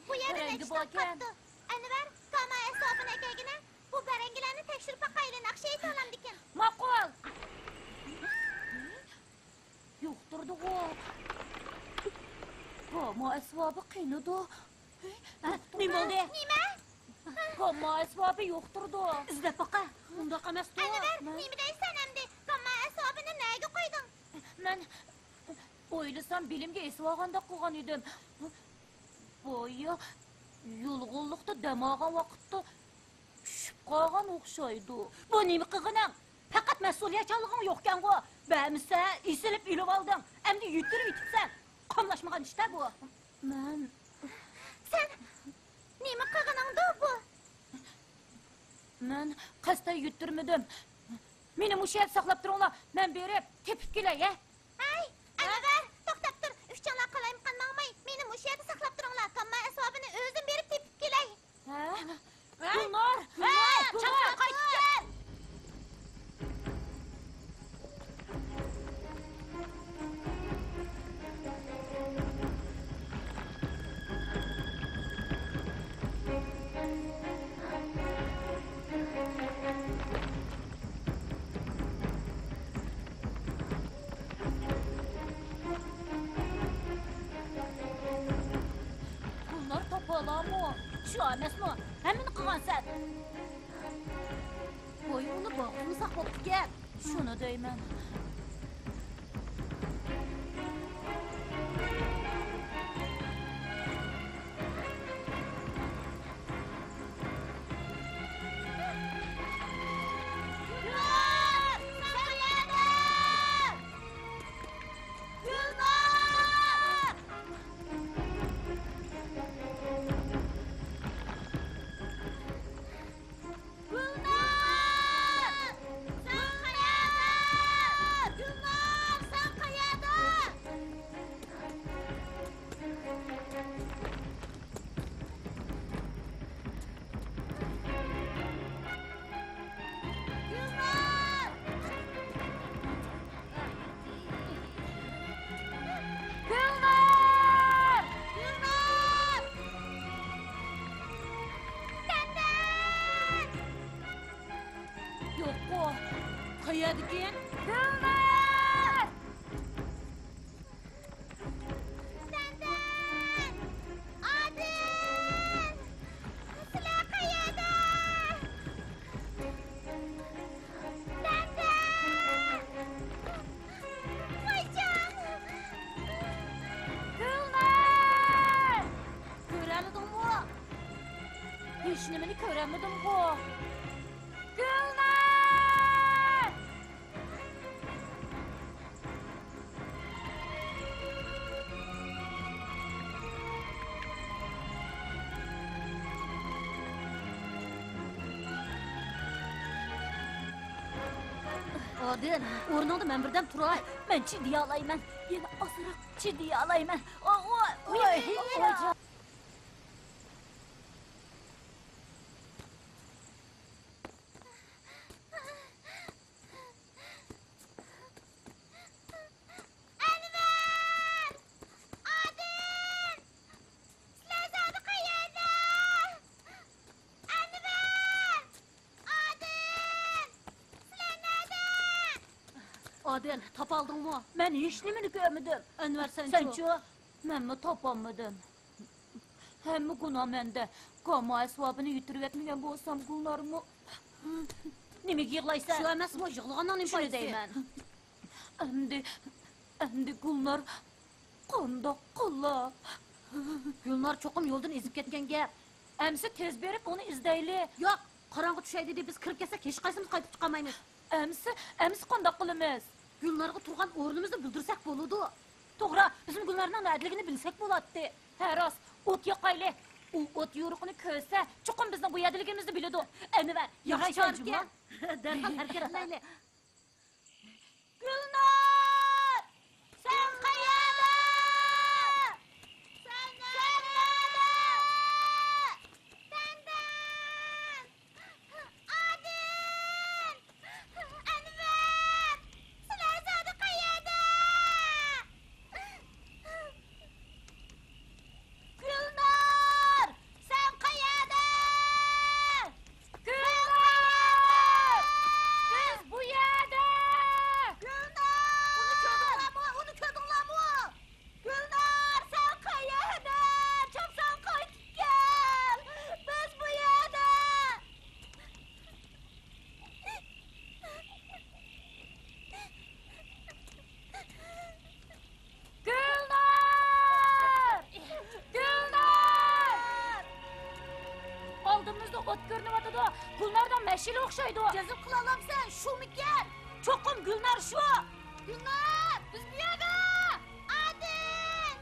Speaker 4: Bu yerda
Speaker 1: Barangi
Speaker 4: nechta
Speaker 1: bor ekan.
Speaker 4: qopdi? Anvar, Kama hisobini akagina bu barangilarni tekshirib boqayli, naqsha ayta olamdikan.
Speaker 1: ma'qul. Yo'qdirdi u. Koma asbobi qiynadi.
Speaker 3: Nima bo'ldi?
Speaker 4: Nima?
Speaker 1: Koma asbobi yo'qdirdi.
Speaker 3: Izlab baqa. Undaq emas-ku.
Speaker 4: Anvar, nima deysan endi? Kama hisobini nega qo'yding?
Speaker 1: Men o'ylasam bilimga esib olganda qilgan edim. Boya yulg'unlikda dam olgan vaqtda tushib qolgan o'xshaydi.
Speaker 3: Bu nima qilganing? Faqat mas'uliyatchanliging yo'qkan-ku. Ba'misa isilib ilib olding. Endi yutirib yutibsan. Qamlashmagan ishda bu.
Speaker 1: Men
Speaker 4: Sen nima qilganingda bu?
Speaker 1: men qasddan yuttirmadim. Meni mushayib saqlab turinglar. Men berib tepib kelay, a?
Speaker 4: Ay, Anvar, to'xtab tur. Uchchanlar qalayim qanmag'may, meni mush yerda saqlab turinglar. Kama hisobini o'zim berib tepib kelay.
Speaker 1: Ha? Gulnor!
Speaker 3: Chaqirib qaytib kel.
Speaker 1: Gulnor topalarmı?
Speaker 3: Shu emasmi? Hammani qilgansan.
Speaker 1: Voy, uni bog'imni saqlab kel. Shuni deyman. Yo'q-ku. Qayerdikin? Gulnor!
Speaker 4: Dandan! Odil! Sizlar qayerda? Dandan! Voyjon!
Speaker 1: Gulnor! Ko'ramidingmi? Hech nimani ko'ramadim-ku. Gulnor!
Speaker 3: Odin, o'rningda men birdan turay. Men chidiy olayman. Yana ozroq chidiy olayman. Voy,
Speaker 4: Anvar! Odil! Sizlar zodi qayerda? Anvar! Odil! Sizlar nada?
Speaker 3: Odin, topoldingmi? Men hech nimani ko'rmadim. Anvar, sen-chi?
Speaker 1: Senchi? Menmi topolmadim. Hem günah mende. Kamal swabını yitirip etmegen bolsam Gulnarmı. Nimek yığlaysan?
Speaker 3: Şu emasmi, yığılgandan nima
Speaker 1: Şunu deyman. Endi Gulnar qandaq qilla?
Speaker 3: Gulnar çoqum yo'ldan ezib ketgan gap.
Speaker 1: Emsi tez berib uni izdayli.
Speaker 3: Yo'q, qorong'i tushaydi deb biz kirib kelsak hech qaysimiz qaytib chiqolmaymiz.
Speaker 1: Emsi qandaq qilamiz?
Speaker 3: Gulnarga turgan o'rnimizni bildirsak bo'ladi.
Speaker 1: To'g'ri, bizim Gulnarning adligini bilsak bo'ladi. Ha rost, o't yoqayli. U o't yo'riqini ko'rsa, chuqur bizning bu yadligimizni biladi. Anvar,
Speaker 3: Yaxshi ekan. Darhol harakatlayli.
Speaker 1: Gulnar! Sen qayerda? Sen qayerda?
Speaker 4: Dandan! Adil! Anvar! Sizlar zodi qayerda?
Speaker 1: Gulnar! Sen qayerda? Gulnar! Biz bu yerda!
Speaker 3: Uni ko'rdinglarmi?
Speaker 1: Gulnar, sen qayerda? Chopsan qaytib kel! Biz bu yerda! Gulnar! Gulnar! Oldimizda o't ko'rinyotidi. Gulnardan mashina o'xshaydi.
Speaker 3: Jazib qila olamsan, shumikan.
Speaker 1: Cho'qim Gulnar shu.
Speaker 4: Gulnar! Biz bu yerda! Adil!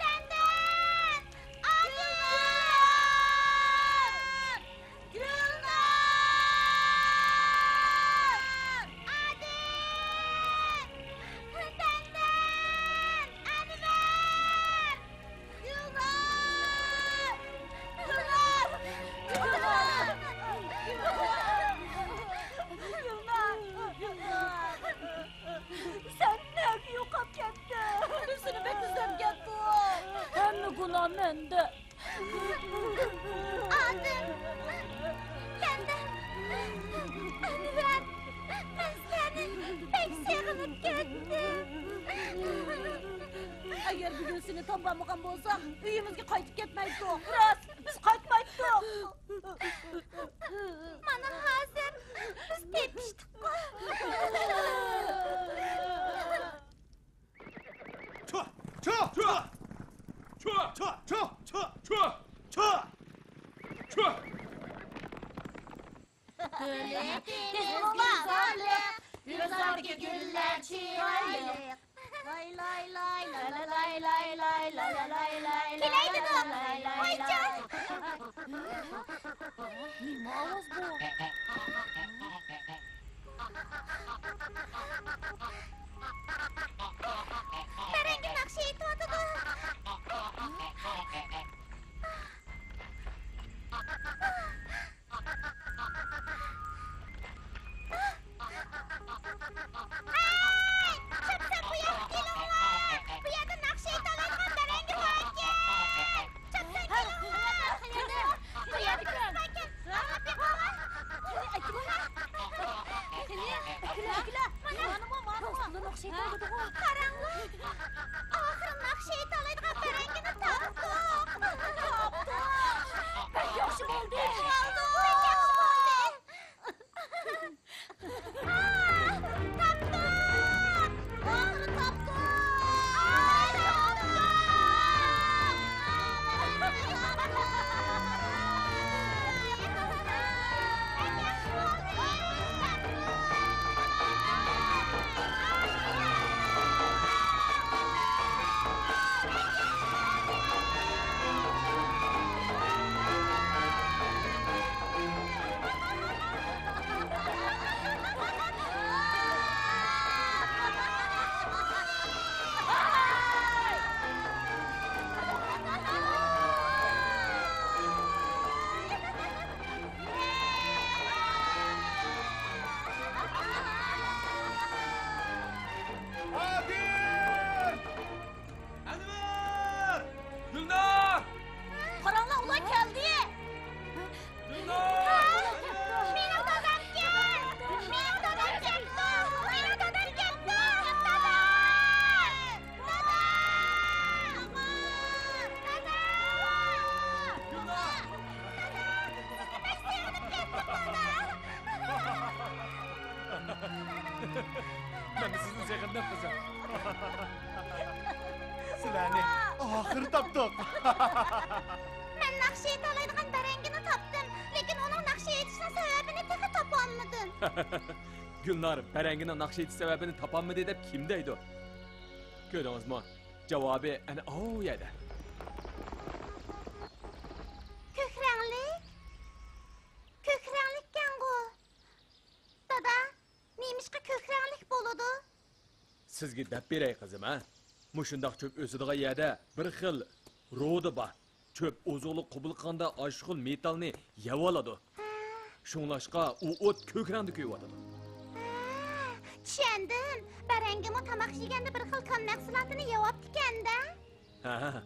Speaker 4: Dandan! Adil! Gulnar! Adil! Dandan! Anvar! Gulnar!
Speaker 1: Sen nega yo'qolib ketding?
Speaker 3: Seni ben izlab ketdim.
Speaker 1: Hamma gunoh menda.
Speaker 4: Adil! Dandan! Anvar! Men seni pek sevib ketdim.
Speaker 3: Agar bugun seni topolmagan bo'lsam, uyimizga qaytib ketmaydi.
Speaker 1: Rost, biz qaytmaydik.
Speaker 4: Mana hozir biz tepishdik.
Speaker 6: Çö! Çö! Çö! Çö! Çö! Çö! Çö! Çö! Çö! Çö!
Speaker 4: Güzardaki güller çiğaylık.
Speaker 3: Lay lay lay lay lay lay lay lay lay lay lay.
Speaker 4: Kilaydı bu. Oycan.
Speaker 1: Nima ovoz bu?
Speaker 4: Barangi naqsha aytyotidi. Chopsa bu yoqqa kelinglar. Bu yerda naqsha aytoladigan barangi bor ekan. Chopsa kelinglar. Bu yerda ko'rib ekan. Qaranglar. Oxiri naqsha aytoladigan barangini topdik.
Speaker 1: Pek yaxshi bo'ldi.
Speaker 7: Ben de sizin sekinden kızım.
Speaker 5: Sizlarni oxiri topdik.
Speaker 4: Men naqsha eta oladigan barangini topdim, lekin uning naqsha etishning sababini tehi topa olmadim.
Speaker 7: Gülnar, Berenginin nakş etiş sebebini tapanmadı deb kim deydi? Gördünüz mü? Cevabı ana o yedi.
Speaker 4: Ko'k ranglikkan bu. Dada, nemishqa ko'k ranglik bo'ladi?
Speaker 7: Sizga deb beray qizim, ha? Mushundaq çöp o'sadigan yerda bir xil ro'di bor. Çöp ozuqlik qabul qilganda oshxil metallni yeb oladi. Shunglashqa u o't ko'k rangda kuyib
Speaker 4: Tushundim. Barangim tamoq yeganda bir xil kon mahsulotini yeyapti-kanda.
Speaker 7: Ha.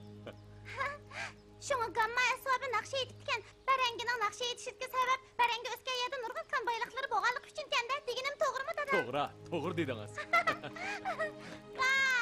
Speaker 4: Shunga gamma hisobi naqsha etibdikan. Barangining naqsha etishiga sabab barangi o'sgan yerda nurg'un kon boyliqlari bo'lganligi uchun kanda. Deganim to'g'rimi, dada?
Speaker 7: To'g'ri dedingiz.
Speaker 4: Vay!